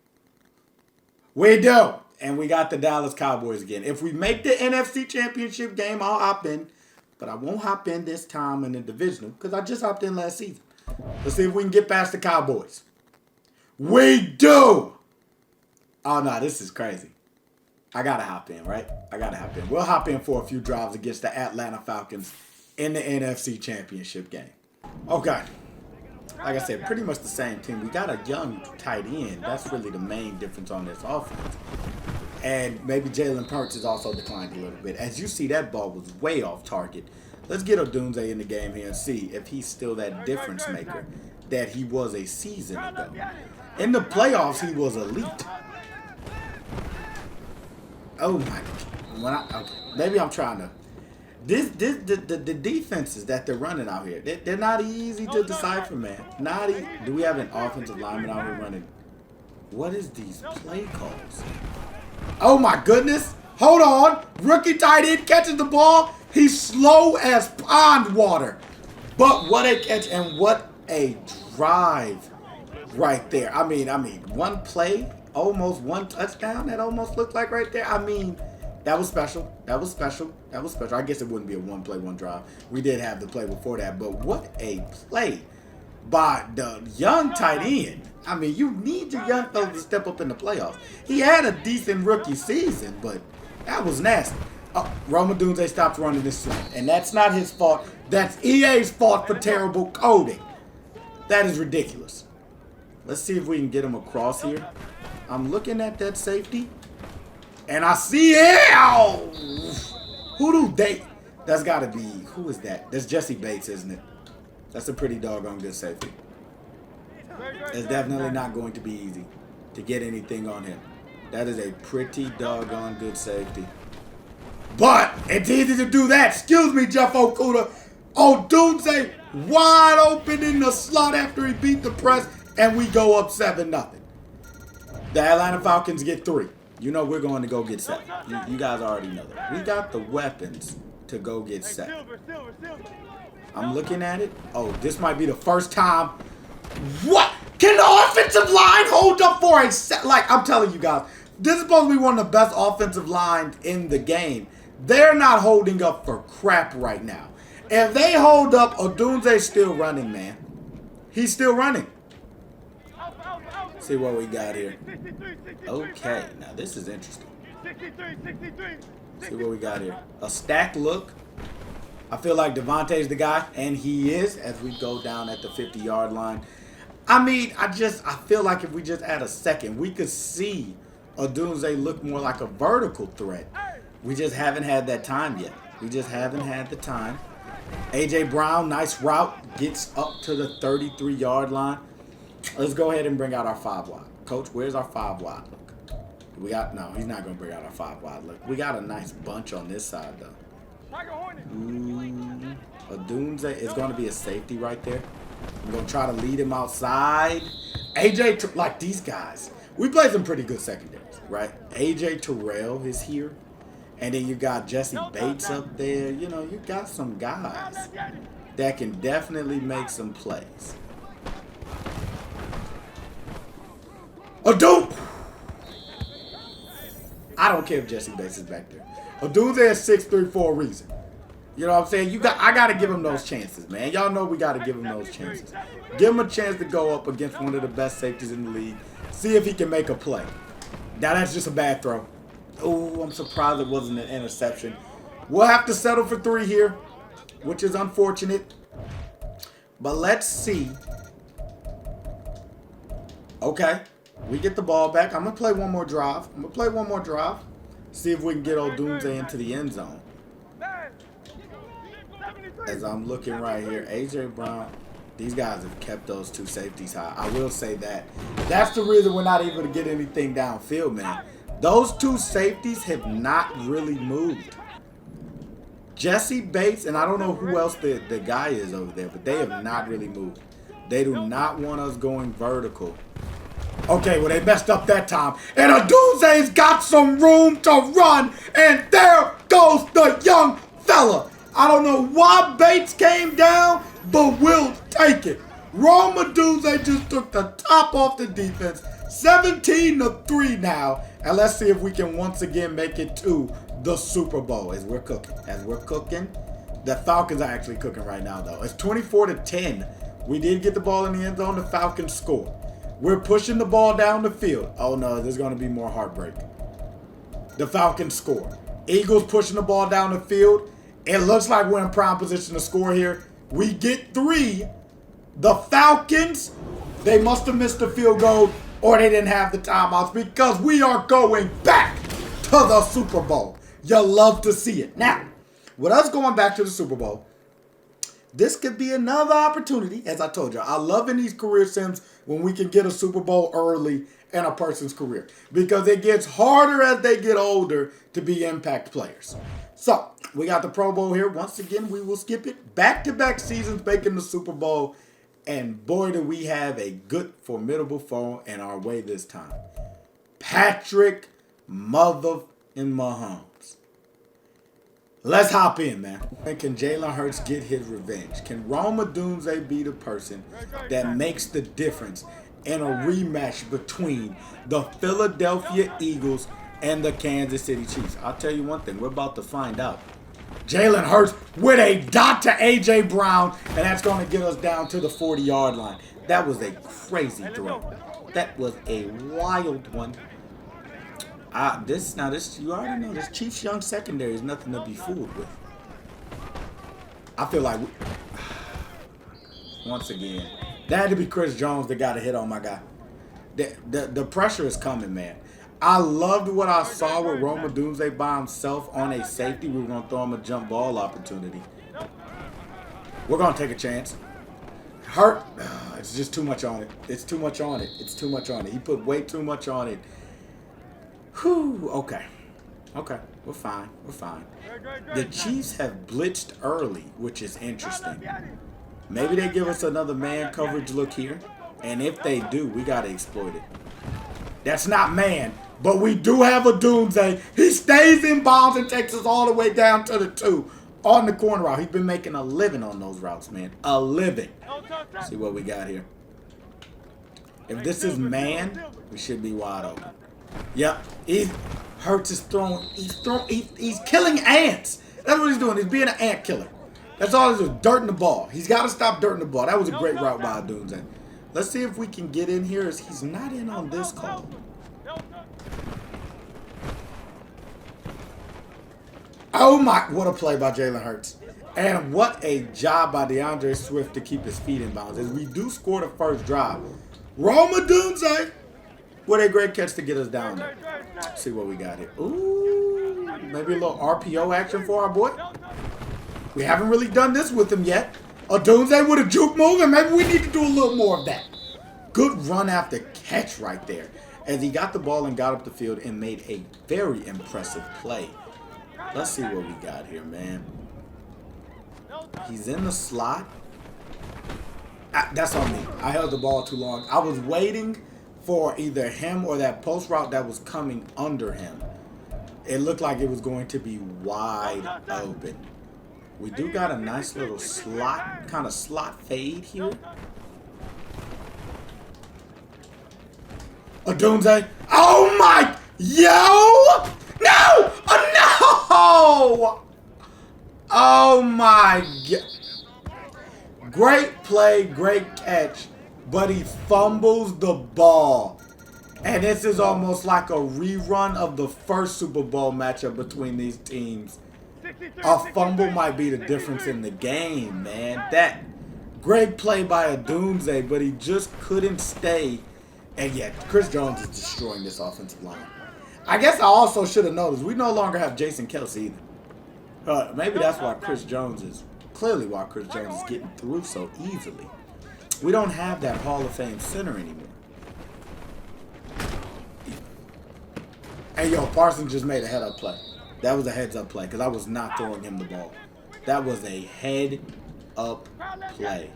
We do. And we got the Dallas Cowboys again. If we make the NFC Championship game, I'll hop in. But I won't hop in this time in the divisional because I just hopped in last season. Let's see if we can get past the Cowboys. We do. Oh, no, this is crazy. I got to hop in, right? I got to hop in. We'll hop in for a few drives against the Atlanta Falcons in the NFC Championship game. Okay. Like I said, pretty much the same team. We got a young tight end. That's really the main difference on this offense. And maybe Jalen Hurts has also declined a little bit. As you see, that ball was way off target. Let's get Odunze in the game here and see if he's still that difference maker that he was a season ago. In the playoffs, he was elite. Oh my God. Okay. Maybe I'm trying to. The defenses that they're running out here, they're not easy to decipher, man. Not easy. Do we have an offensive lineman out here running? What is these play calls? Oh my goodness. Hold on. Rookie tight end catches the ball. He's slow as pond water. But what a catch and what a drive right there. I mean, one play, almost one touchdown. That almost looked like right there. I mean, that was special. That was special. That was special. I guess it wouldn't be a one play, one drive. We did have the play before that. But what a play by the young tight end. I mean, you need your young fellas to step up in the playoffs. He had a decent rookie season, but that was nasty. Oh, Rome Odunze stopped running this swing. And that's not his fault. That's EA's fault for terrible coding. That is ridiculous. Let's see if we can get him across here. I'm looking at that safety. And I see it. Who do they? That's got to be, who is that? That's Jesse Bates, isn't it? That's a pretty doggone good safety. It's definitely not going to be easy to get anything on him. That is a pretty doggone good safety. But it's easy to do that. Excuse me, Jeff Okuda. Odunze wide open in the slot after he beat the press, and we go up 7-0. The Atlanta Falcons get 3. You know we're going to go get 7. You guys already know that. We got the weapons to go get 7. I'm looking at it. Oh, this might be the first time. What? Can the offensive line hold up for a set? Like, I'm telling you guys, this is supposed to be one of the best offensive lines in the game. They're not holding up for crap right now. If they hold up, Odunze's still running, man. He's still running. See what we got here. Okay, now this is interesting. See what we got here. A stack look. I feel like Devontae's the guy, and he is, as we go down at the 50-yard line. I mean, I feel like if we just add a second, we could see Odunze look more like a vertical threat. We just haven't had that time yet. We just haven't had the time. A.J. Brown, nice route, gets up to the 33-yard line. Let's go ahead and bring out our 5-wide. Coach, where's our 5-wide look? We got, no, he's not going to bring out our 5-wide look. We got a nice bunch on this side, though. Ooh, Odunze is going to be a safety right there. I'm going to try to lead him outside. AJ, like these guys, we play some pretty good secondaries, right? AJ Terrell is here. And then you got Jesse Bates up there. You know, you got some guys that can definitely make some plays. Odunze! I don't care if Jesse Bates is back there. Odunze is 6'3" for a reason. You know what I'm saying? I got to give him those chances, man. Y'all know we got to give him those chances. Give him a chance to go up against one of the best safeties in the league. See if he can make a play. Now, that's just a bad throw. Oh, I'm surprised it wasn't an interception. We'll have to settle for 3 here, which is unfortunate. But let's see. Okay. We get the ball back. I'm going to play one more drive. See if we can get Odunze into the end zone. As I'm looking right here, A.J. Brown, these guys have kept those 2 safeties high. I will say that. That's the reason we're not able to get anything downfield, man. Those 2 safeties have not really moved. Jesse Bates, and I don't know who else the guy is over there, but they have not really moved. They do not want us going vertical. Okay, well, they messed up that time. And Odunze's got some room to run, and there goes the young fella. I don't know why Bates came down, but we'll take it. Rome Odunze just took the top off the defense. 17-3 now. And let's see if we can once again make it to the Super Bowl as we're cooking. The Falcons are actually cooking right now, though. It's 24-10. We did get the ball in the end zone. The Falcons scored. We're pushing the ball down the field. Oh, no, there's going to be more heartbreak. The Falcons score. Eagles pushing the ball down the field. It looks like we're in prime position to score here. We get 3. The Falcons, they must have missed the field goal or they didn't have the timeouts because we are going back to the Super Bowl. You'll love to see it. Now, with us going back to the Super Bowl, this could be another opportunity. As I told you, I love in these career sims when we can get a Super Bowl early in a person's career because it gets harder as they get older to be impact players. So, we got the Pro Bowl here. Once again, we will skip it. Back-to-back seasons making the Super Bowl. And boy, do we have a good, formidable foe in our way this time. Patrick Mother and Mahomes. Let's hop in, man. And can Jalen Hurts get his revenge? Can Rome Odunze be the person that makes the difference in a rematch between the Philadelphia Eagles and the Kansas City Chiefs? I'll tell you one thing. We're about to find out. Jalen Hurts with a dot to A.J. Brown, and that's going to get us down to the 40-yard line. That was a crazy throw. That was a wild one. This you already know this Chiefs young secondary is nothing to be fooled with. I feel like once again, that had to be Chris Jones that got a hit on my guy. The pressure is coming, man. I loved what I saw with Rome Odunze by himself on a safety. We were going to throw him a jump ball opportunity. We're going to take a chance. Hurt. It's just too much on it. It's too much on it. He put way too much on it. Whew. Okay. We're fine. The Chiefs have blitzed early, which is interesting. Maybe they give us another man coverage look here. And if they do, we got to exploit it. That's not man. But we do have Odunze. He stays in bounds and takes us all the way down to the 2. on the corner route. He's been making a living on those routes, man. A living. Let's see what we got here. If this is man, we should be wide open. Yep. Hurts is throwing. He's killing ants. That's what he's doing. He's being an ant killer. That's all he's doing. Dirting the ball. He's got to stop dirting the ball. That was a great route by Odunze. Let's see if we can get in here. He's not in on this call. Oh my, what a play by Jalen Hurts. And what a job by DeAndre Swift to keep his feet in bounds. As we do score the first drive. Odunze. What a great catch to get us down there. Let's see what we got here. Ooh, maybe a little RPO action for our boy. We haven't really done this with him yet. Odunze with a juke move, and maybe we need to do a little more of that. Good run after catch right there. As he got the ball and got up the field and made a very impressive play. Let's see what we got here, man. He's in the slot. That's on me. I held the ball too long. I was waiting for either him or that post route that was coming under him. It looked like it was going to be wide open. We do got a nice little slot, kind of slot fade here. Odunze. Oh my, yo! No! Oh no! Oh my God. Great play, great catch, but he fumbles the ball. And this is almost like a rerun of the first Super Bowl matchup between these teams. A fumble might be the difference in the game, man. That great play by Odunze, but he just couldn't stay. And yet, Chris Jones is destroying this offensive line. I guess I also should have noticed we no longer have Jason Kelce either. Maybe that's why Chris Jones is getting through so easily. We don't have that Hall of Fame center anymore. Hey, yo, Parsons just made a head-up play. That was a heads-up play because I was not throwing him the ball. That was a head-up play.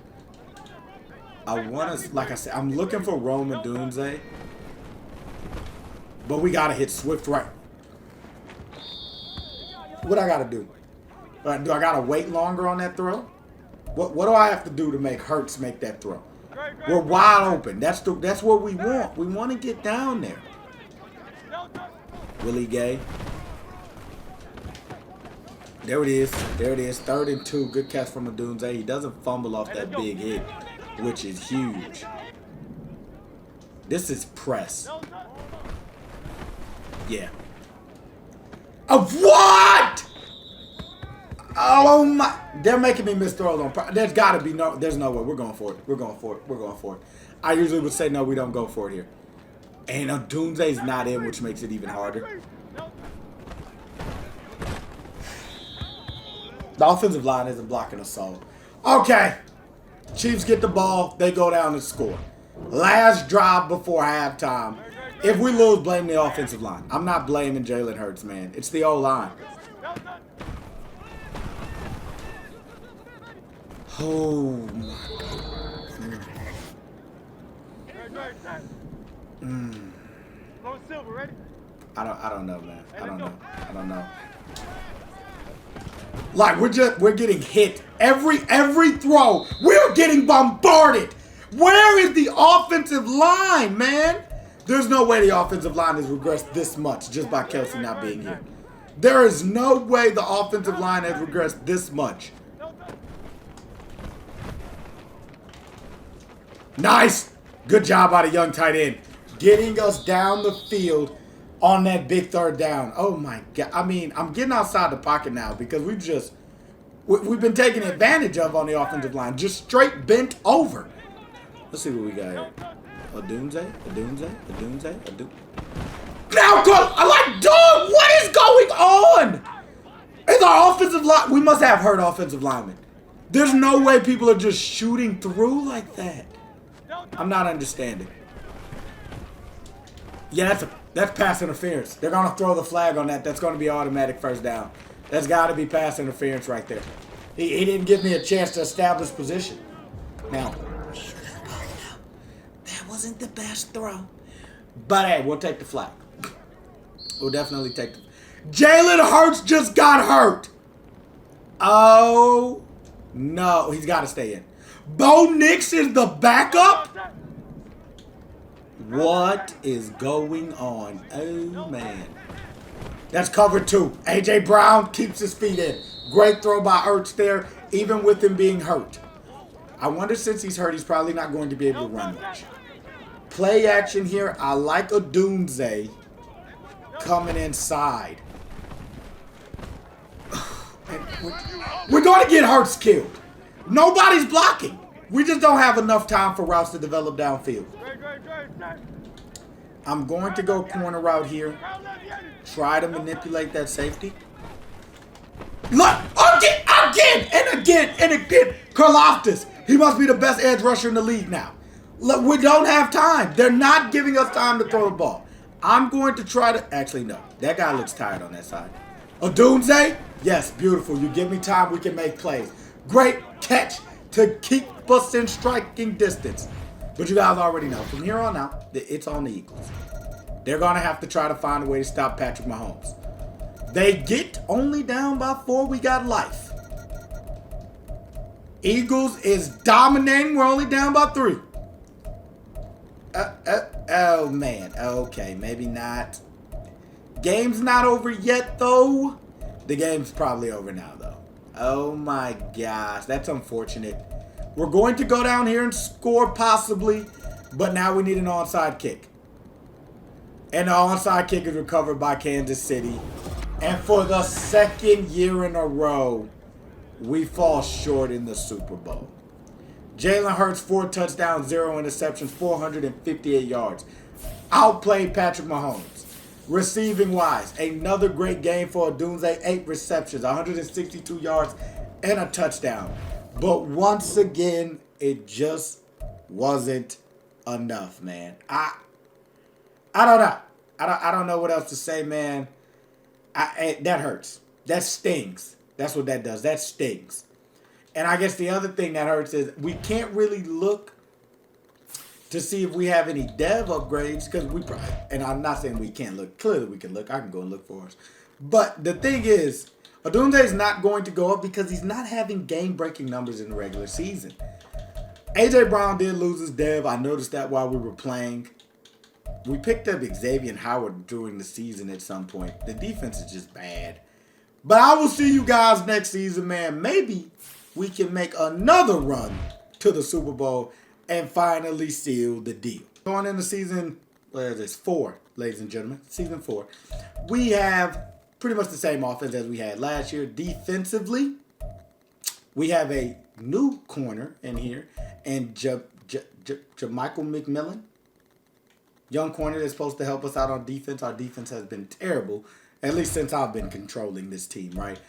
I want to, like I said, I'm looking for Odunze, but we got to hit Swift right. What I got to do? Do I got to wait longer on that throw? What do I have to do to make Hurts make that throw? We're wide open. That's what we want. We want to get down there. Willie Gay. There it is. There it is. 3rd and 2. Good catch from Odunze. He doesn't fumble off that big hit, which is huge. This is press. Yeah. What? Oh my. They're making me miss throws on. There's got to be no. There's no way. We're going for it. We're going for it. We're going for it. I usually would say no, we don't go for it here. And Odunze's not in, which makes it even harder. The offensive line isn't blocking us so. Okay. Chiefs get the ball. They go down and score. Last drive before halftime. If we lose, blame the offensive line. I'm not blaming Jalen Hurts, man. It's the O-line. Oh, my God. I don't know, man. I don't know. Like we're getting hit every throw. We're getting bombarded. Where is the offensive line, man? There's no way the offensive line has regressed this much just by Kelce not being here. There is no way the offensive line has regressed this much. Nice. Good job by the young tight end. Getting us down the field on that big 3rd down. Oh, my God. I mean, I'm getting outside the pocket now because we've been taken advantage of on the offensive line. Just straight bent over. Let's see what we got here. Odunze. Now go. I like, dog, what is going on? Is our offensive line? We must have hurt offensive linemen. There's no way people are just shooting through like that. I'm not understanding. Yeah, that's pass interference. They're going to throw the flag on that. That's going to be automatic 1st down. That's got to be pass interference right there. He didn't give me a chance to establish position. Now, that wasn't the best throw. But, hey, we'll take the flag. We'll definitely take the... Jalen Hurts just got hurt. Oh, no. He's got to stay in. Bo Nix is the backup? What is going on? Oh, man. That's cover 2. A.J. Brown keeps his feet in. Great throw by Ertz there, even with him being hurt. I wonder, since he's hurt, he's probably not going to be able to run much. Play action here. I like Odunze coming inside. We're going to get Hurts killed. Nobody's blocking. We just don't have enough time for routes to develop downfield. I'm going to go corner route here. Try to manipulate that safety. Look! Again! And again! And again! Karlaftis. He must be the best edge rusher in the league now. Look, we don't have time. They're not giving us time to throw the ball. I'm going to try to... Actually, no. That guy looks tired on that side. Odunze? Yes, beautiful. You give me time, we can make plays. Great catch to keep us in striking distance. But you guys already know, from here on out, it's on the Eagles. They're going to have to try to find a way to stop Patrick Mahomes. They get only down by 4. We got life. Eagles is dominating. We're only down by 3. Oh, man. Okay, maybe not. Game's not over yet, though. The game's probably over now, though. Oh, my gosh. That's unfortunate. We're going to go down here and score, possibly. But now we need an onside kick. And the onside kick is recovered by Kansas City. And for the second year in a row, we fall short in the Super Bowl. Jalen Hurts, 4 touchdowns, 0 interceptions, 458 yards. Outplayed Patrick Mahomes. Receiving wise, another great game for Odunze, 8 receptions, 162 yards, and a touchdown. But once again, it just wasn't enough, man. I don't know. I don't know what else to say, man. That hurts. That stings. That's what that does. That stings. And I guess the other thing that hurts is we can't really look to see if we have any dev upgrades, because we probably, and I'm not saying we can't look. Clearly we can look. I can go and look for us. But the thing is, Odunze is not going to go up because he's not having game-breaking numbers in the regular season. A.J. Brown did lose his dev. I noticed that while we were playing. We picked up Xavier Howard during the season at some point. The defense is just bad. But I will see you guys next season, man. Maybe we can make another run to the Super Bowl and finally seal the deal. Going into season, what is this, 4, ladies and gentlemen. Season 4. We have pretty much the same offense as we had last year. Defensively, we have a new corner in here. And Michael McMillan. Young corner that's supposed to help us out on defense. Our defense has been terrible, at least since I've been controlling this team, right?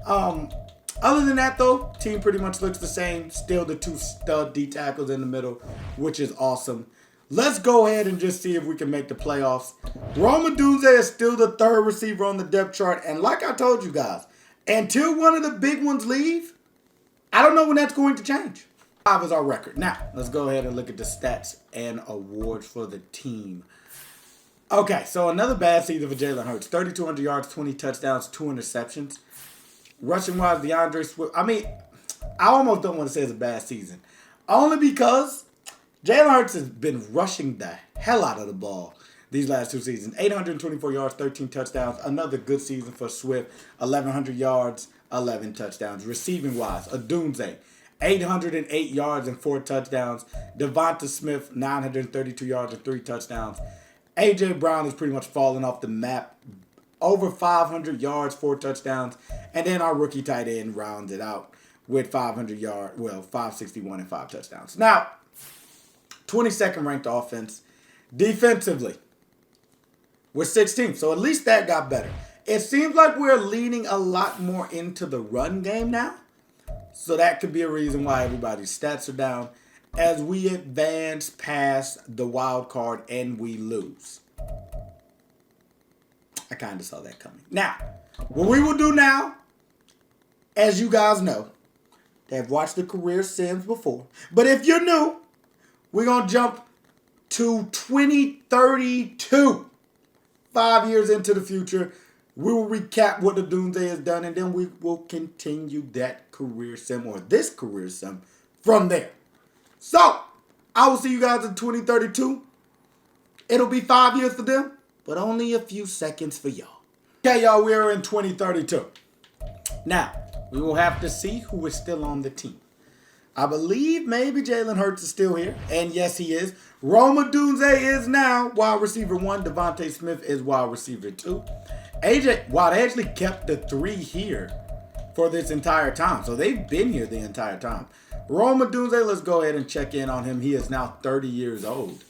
Other than that, though, team pretty much looks the same. Still the 2 stud D tackles in the middle, which is awesome. Let's go ahead and just see if we can make the playoffs. Odunze is still the 3rd receiver on the depth chart. And like I told you guys, until one of the big ones leave, I don't know when that's going to change. 5 is our record. Now, let's go ahead and look at the stats and awards for the team. Okay, so another bad season for Jalen Hurts. 3,200 yards, 20 touchdowns, 2 interceptions. Rushing-wise, DeAndre Swift. I mean, I almost don't want to say it's a bad season. Only because Jalen Hurts has been rushing the hell out of the ball these last 2 seasons. 824 yards, 13 touchdowns. Another good season for Swift. 1,100 yards, 11 touchdowns. Receiving-wise, Odunze. 808 yards and 4 touchdowns. Devonta Smith, 932 yards and 3 touchdowns. A.J. Brown is pretty much falling off the map. Over 500 yards, 4 touchdowns. And then our rookie tight end rounds it out with 561 and 5 touchdowns. Now, 22nd ranked offense. Defensively, we're 16th. So at least that got better. It seems like we're leaning a lot more into the run game now. So that could be a reason why everybody's stats are down as we advance past the wild card and we lose. I kind of saw that coming. Now, what we will do now, as you guys know, they have watched the career sims before. But if you're new, we're going to jump to 2032. 5 years into the future. We will recap what Odunze has done, and then we will continue that career sim, or this career sim, from there. So, I will see you guys in 2032. It'll be 5 years for them, but only a few seconds for y'all. Okay, y'all, we are in 2032. Now, we will have to see who is still on the team. I believe maybe Jalen Hurts is still here, and yes, he is. Odunze is now wide receiver 1. Devontae Smith is wide receiver 2. AJ Watt actually kept the 3 here for this entire time, so they've been here the entire time. Odunze, let's go ahead and check in on him. He is now 30 years old.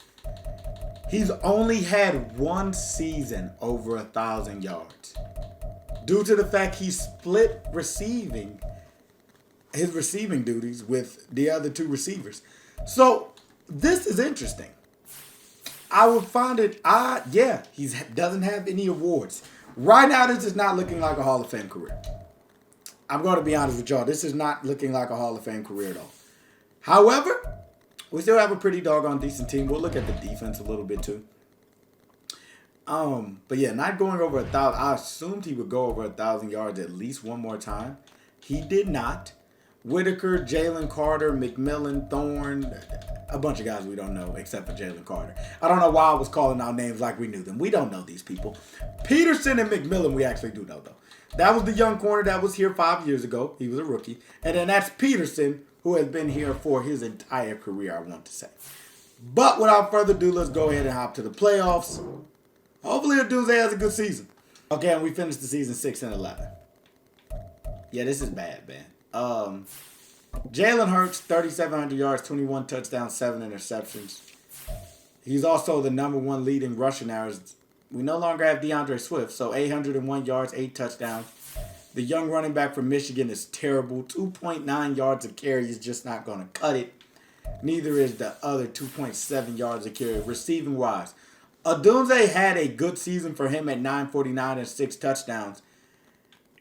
He's only had 1 season over 1,000 yards due to the fact he split his receiving duties with the other 2 receivers. So this is interesting. I would find it odd. Yeah, he doesn't have any awards. Right now, this is not looking like a Hall of Fame career. I'm going to be honest with y'all. This is not looking like a Hall of Fame career at all. However, we still have a pretty doggone decent team. We'll look at the defense a little bit too. But yeah, not going over 1,000. I assumed he would go over 1,000 yards at least one more time. He did not. Whitaker, Jalen Carter, McMillan, Thorne, a bunch of guys we don't know except for Jalen Carter. I don't know why I was calling out names like we knew them. We don't know these people. Peterson and McMillan we actually do know though. That was the young corner that was here 5 years ago. He was a rookie. And then that's Peterson, who has been here for his entire career, I want to say. But without further ado, let's go ahead and hop to the playoffs. Hopefully Odunze has a good season. Okay, and we finished the season 6-11. Yeah, this is bad, man. Jalen Hurts, 3,700 yards, 21 touchdowns, 7 interceptions. He's also the #1 leading rushing hours. We no longer have DeAndre Swift, so 801 yards, 8 touchdowns. The young running back from Michigan is terrible. 2.9 yards a carry is just not going to cut it. Neither is the other 2.7 yards a carry. Receiving wise, Odunze had a good season for him at 949 and 6 touchdowns.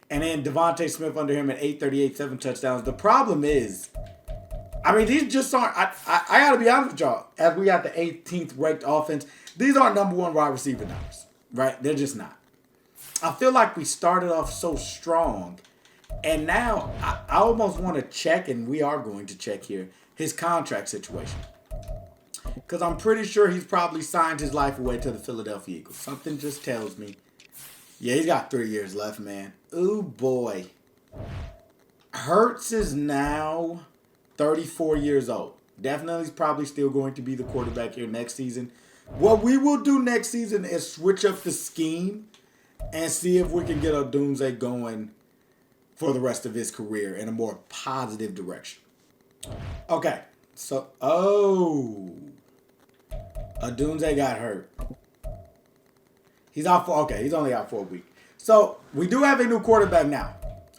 And then Devontae Smith under him at 838, 7 touchdowns. The problem is, I mean, these just aren't, I got to be honest with y'all, as we got the 18th ranked offense, these aren't #1 wide receiver numbers, right? They're just not. I feel like we started off so strong, and now I almost want to check, and we are going to check here, his contract situation. Because I'm pretty sure he's probably signed his life away to the Philadelphia Eagles. Something just tells me. Yeah, he's got 3 years left, man. Ooh, boy. Hurts is now 34 years old. Definitely is probably still going to be the quarterback here next season. What we will do next season is switch up the scheme and see if we can get Odunze going for the rest of his career in a more positive direction. Okay, so, Odunze got hurt. He's out for, okay, he's only out for a week. So, we do have a new quarterback now.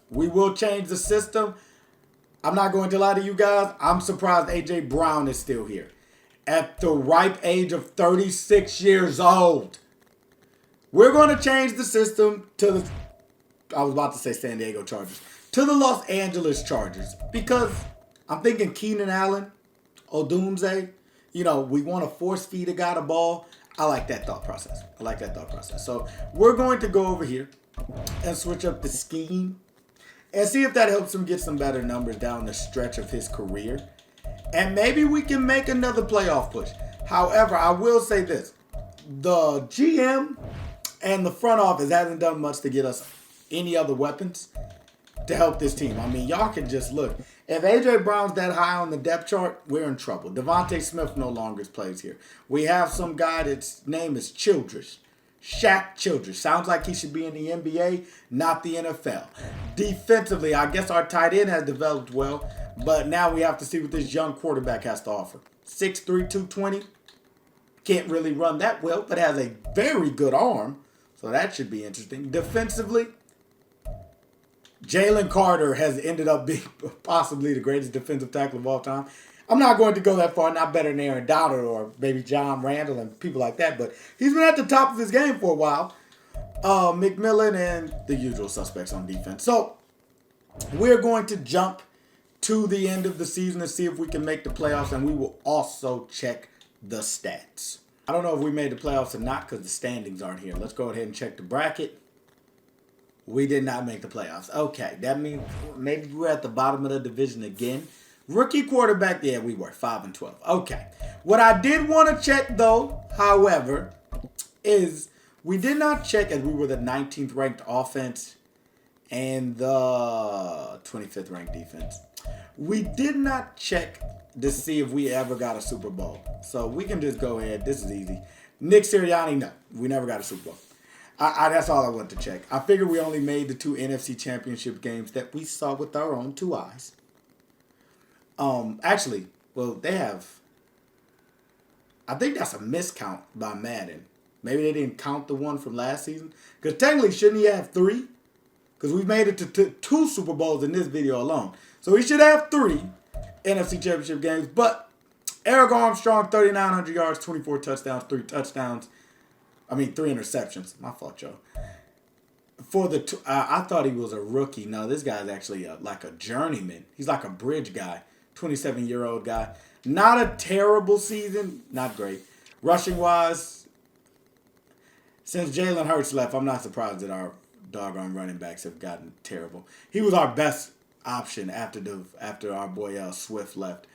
We will change the system. I'm not going to lie to you guys. I'm surprised A.J. Brown is still here. At the ripe age of 36 years old. We're going to change the system to the, I was about to say San Diego Chargers, to the Los Angeles Chargers. Because I'm thinking Keenan Allen, Odunze, we want to force feed a guy the ball. I like that thought process. So we're going to go over here and switch up the scheme and see if that helps him get some better numbers down the stretch of his career. And maybe we can make another playoff push. However, I will say this. The GM and the front office hasn't done much to get us any other weapons to help this team. I mean, y'all can just look. If A.J. Brown's that high on the depth chart, we're in trouble. Devontae Smith no longer plays here. We have some guy that's name is Childress. Shaq Childress. Sounds like he should be in the NBA, not the NFL. Defensively, I guess our tight end has developed well, but now we have to see what this young quarterback has to offer. 6'3", 220. Can't really run that well, but has a very good arm, so that should be interesting. Defensively, Jalen Carter has ended up being possibly the greatest defensive tackle of all time. I'm not going to go that far, not better than Aaron Donald or maybe John Randall and people like that, but he's been at the top of his game for a while. McMillan and the usual suspects on defense. So we're going to jump to the end of the season to see if we can make the playoffs, and we will also check the stats. I don't know if we made the playoffs or not because the standings aren't here. Let's go ahead and check the bracket. We did not make the playoffs. Okay, that means maybe we're at the bottom of the division again. Rookie quarterback, yeah, we were 5-12. Okay. What I did want to check though, however, is we did not check as we were the 19th ranked offense and the 25th ranked defense. We did not check to see if we ever got a Super Bowl. So we can just go ahead. This is easy. Nick Sirianni, no. We never got a Super Bowl. That's all I want to check. I figured we only made the 2 NFC Championship games that we saw with our own 2 eyes. Actually, well, they have... I think that's a miscount by Madden. Maybe they didn't count the one from last season. Because technically, shouldn't he have 3? Because we've made it to 2 Super Bowls in this video alone. So he should have 3 NFC Championship games. But Eric Armstrong, 3,900 yards, 24 touchdowns, 3 touchdowns. 3 interceptions. My fault, Joe. For the I thought he was a rookie. No, this guy's actually like a journeyman. He's like a bridge guy. 27-year-old guy. Not a terrible season. Not great. Rushing-wise, since Jalen Hurts left, I'm not surprised that our doggone running backs have gotten terrible. He was our best option after our boy Swift left.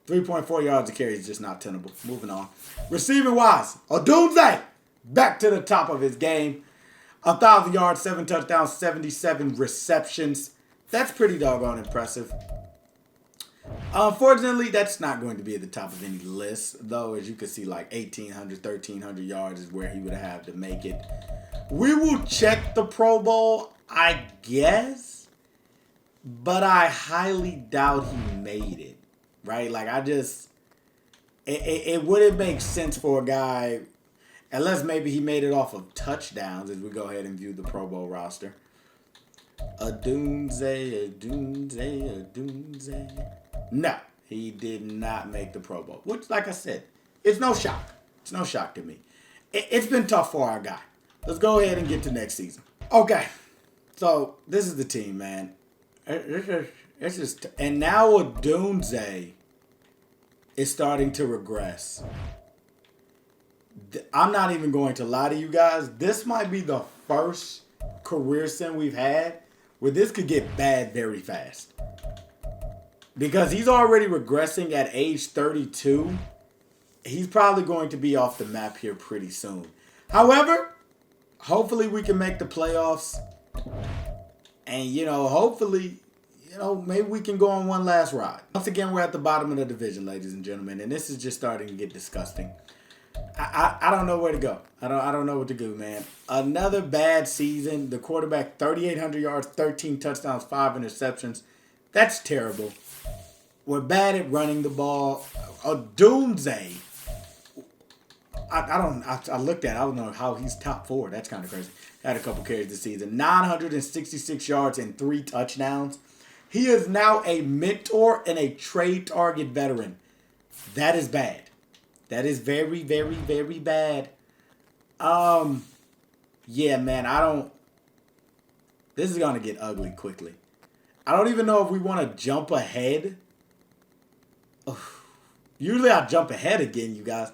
3.4 yards a carry is just not tenable. Moving on. Receiving-wise, Odunze back to the top of his game. 1,000 yards, 7 touchdowns, 77 receptions. That's pretty doggone impressive. Unfortunately, that's not going to be at the top of any list, though. As you can see, like 1,800, 1,300 yards is where he would have to make it. We will check the Pro Bowl, I guess, but I highly doubt he made it, right? Like, it wouldn't make sense for a guy, unless maybe he made it off of touchdowns, as we go ahead and view the Pro Bowl roster. Odunze. No, he did not make the Pro Bowl. Which, like I said, it's no shock. It's no shock to me. It's been tough for our guy. Let's go ahead and get to next season. Okay, so this is the team, man. It's just, and now Odunze is starting to regress. I'm not even going to lie to you guys. This might be the first career sim we've had where this could get bad very fast. Because he's already regressing at age 32. He's probably going to be off the map here pretty soon. However, hopefully we can make the playoffs. And, hopefully, maybe we can go on one last ride. Once again, we're at the bottom of the division, ladies and gentlemen. And this is just starting to get disgusting. I don't know where to go. I don't know what to do, man. Another bad season. The quarterback, 3,800 yards, 13 touchdowns, 5 interceptions. That's terrible. We're bad at running the ball. Odunze. I looked at it. I don't know how he's top 4. That's kind of crazy. Had a couple carries this season. 966 yards and 3 touchdowns. He is now a mentor and a trade target veteran. That is bad. That is very, very, very bad. Yeah, man, this is going to get ugly quickly. I don't even know if we want to jump ahead. Usually I jump ahead again, you guys.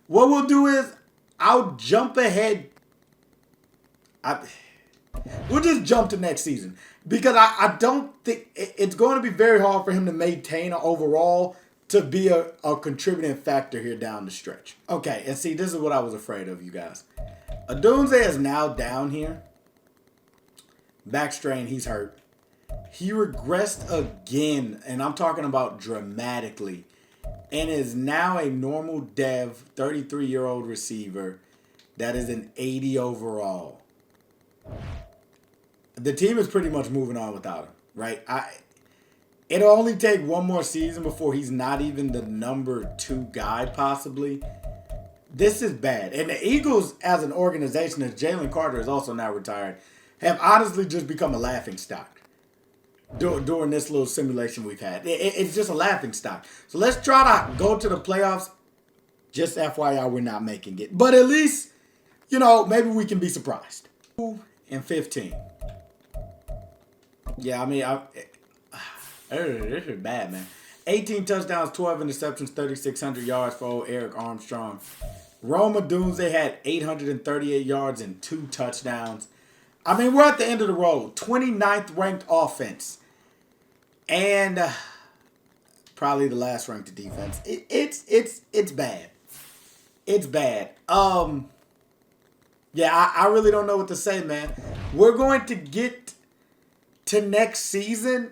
What we'll do is I'll jump ahead. We'll just jump to next season. Because I don't think it's going to be very hard for him to maintain overall to be a contributing factor here down the stretch. Okay, and see, this is what I was afraid of, you guys. Odunze is now down here. Back strain, he's hurt. He regressed again, and I'm talking about dramatically, and is now a normal dev, 33-year-old receiver that is an 80 overall. The team is pretty much moving on without him, right? It'll only take one more season before he's not even the number 2 guy, possibly. This is bad. And the Eagles, as an organization, as Jalen Carter is also now retired, have honestly just become a laughingstock during this little simulation we've had. It's just a laughingstock. So let's try to go to the playoffs. Just FYI, we're not making it. But at least, maybe we can be surprised. 2 and 15. Yeah, this is bad, man. 18 touchdowns, 12 interceptions, 3,600 yards for old Eric Armstrong. Rome Odunze had 838 yards and 2 touchdowns. I mean, we're at the end of the road. 29th ranked offense. And probably the last ranked defense. It's bad. It's bad. Yeah, I really don't know what to say, man. We're going to get to next season,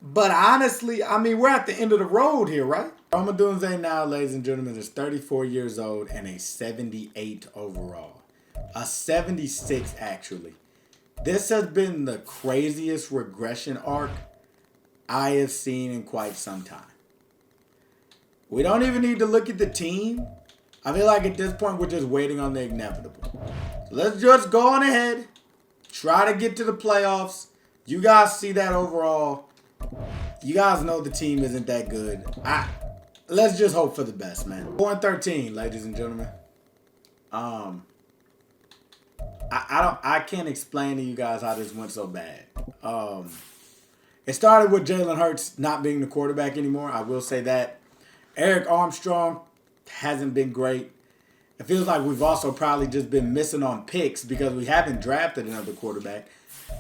but honestly, I mean, we're at the end of the road here, right? Odunze now, ladies and gentlemen, is 34 years old and a 78 overall. A 76, actually. This has been the craziest regression arc I have seen in quite some time. We don't even need to look at the team. I feel like at this point, we're just waiting on the inevitable. So let's just go on ahead. Try to get to the playoffs. You guys see that overall. You guys know the team isn't that good. Let's just hope for the best, man. 4-13, ladies and gentlemen. I can't explain to you guys how this went so bad. It started with Jalen Hurts not being the quarterback anymore. I will say that. Eric Armstrong hasn't been great. It feels like we've also probably just been missing on picks because we haven't drafted another quarterback.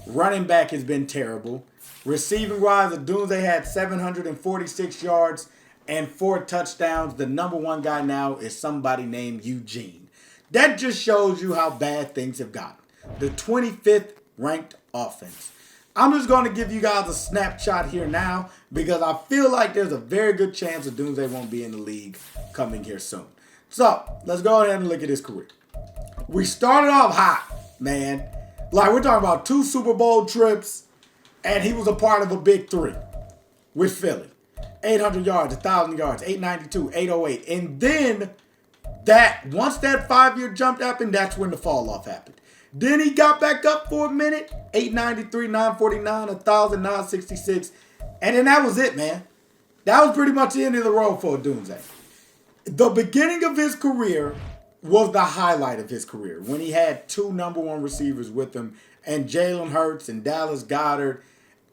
Running back has been terrible. Receiving wise, Odunze had 746 yards and 4 touchdowns. The number one guy now is somebody named Eugene. That just shows you how bad things have gotten. The 25th ranked offense. I'm just going to give you guys a snapshot here now because I feel like there's a very good chance Odunze won't be in the league coming here soon. So, let's go ahead and look at his career. We started off hot, man. Like, we're talking about 2 Super Bowl trips, and he was a part of a big 3 with Philly. 800 yards, 1,000 yards, 892, 808. And then, once that 5-year jump happened, that's when the fall off happened. Then he got back up for a minute, 893, 949, 1,000, 966. And then that was it, man. That was pretty much the end of the road for Odunze. The beginning of his career was the highlight of his career when he had 2 number 1 receivers with him and Jalen Hurts and Dallas Goedert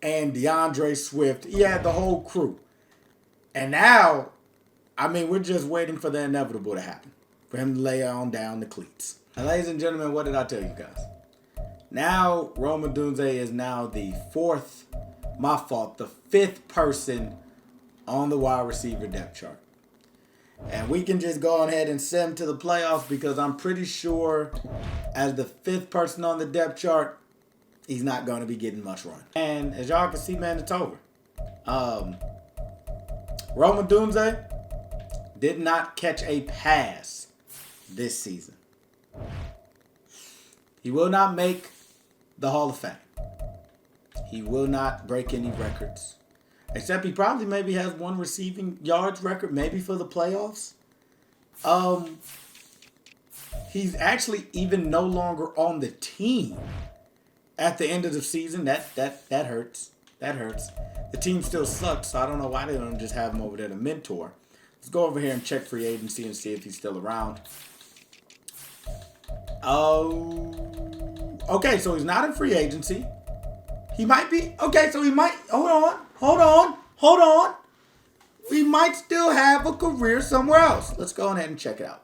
and DeAndre Swift. He had the whole crew. And now, I mean, we're just waiting for the inevitable to happen. For him to lay on down the cleats. And ladies and gentlemen, what did I tell you guys? Now, Rome Odunze is now the 5th person on the wide receiver depth chart. And we can just go ahead and send him to the playoffs because I'm pretty sure as the 5th person on the depth chart, he's not going to be getting much run. And as y'all can see, man, it's over. Rome Odunze did not catch a pass this season. He will not make the Hall of Fame. He will not break any records. Except he probably maybe has 1 receiving yards record, maybe for the playoffs. He's actually even no longer on the team at the end of the season. That hurts. That hurts. The team still sucks, so I don't know why they don't just have him over there to mentor. Let's go over here and check free agency and see if he's still around. Okay, so he's not in free agency. He might be. Okay, so he might. Hold on. We might still have a career somewhere else. Let's go ahead and check it out.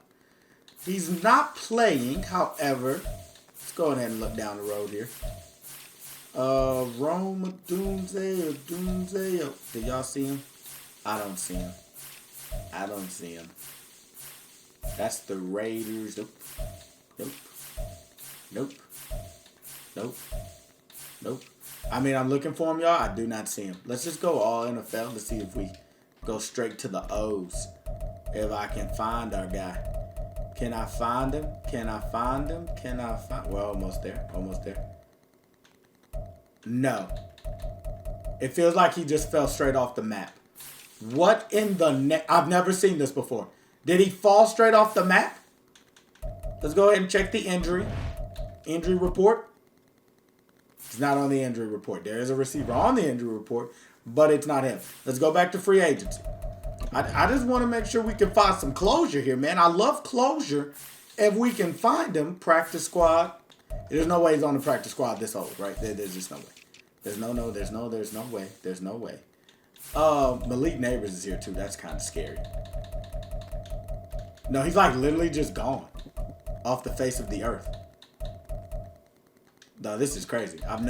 He's not playing, however. Let's go ahead and look down the road here. Rome Odunze. Did y'all see him? I don't see him. That's the Raiders. Nope. I mean, I'm looking for him, y'all. I do not see him. Let's just go all NFL to see if we go straight to the O's. If I can find our guy. Can I find him? We're almost there. No. It feels like he just fell straight off the map. What in the I've never seen this before. Did he fall straight off the map? Let's go ahead and check the injury report. It's not on the injury report. There is a receiver on the injury report, but it's not him. Let's go back to free agency. I just want to make sure we can find some closure here, man. I love closure. If we can find him, practice squad. There's no way he's on the practice squad this old, right? There's just no way. There's no way. Malik Neighbors is here too. That's kind of scary. No, he's like literally just gone off the face of the earth. No, this is crazy. I don't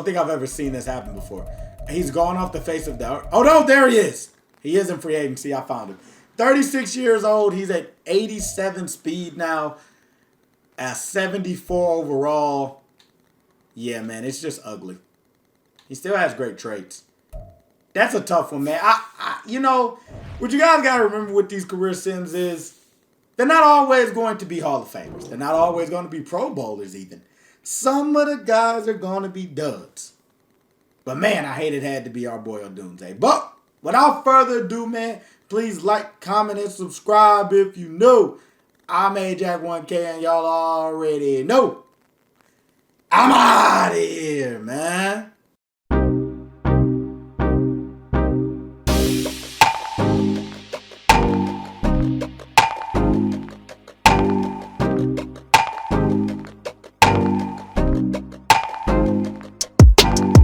think I've ever seen this happen before. He's gone off the face of the earth. Oh, no, there he is. He is in free agency. I found him. 36 years old. He's at 87 speed now. At 74 overall. Yeah, man, it's just ugly. He still has great traits. That's a tough one, man. What you guys got to remember with these career sims is they're not always going to be Hall of Famers. They're not always going to be Pro Bowlers even. Some of the guys are going to be duds. But, man, I hate it had to be our boy Odunze. But, without further ado, man, please like, comment, and subscribe if you know. I'm AJack1K, and y'all already know. I'm out of here, man.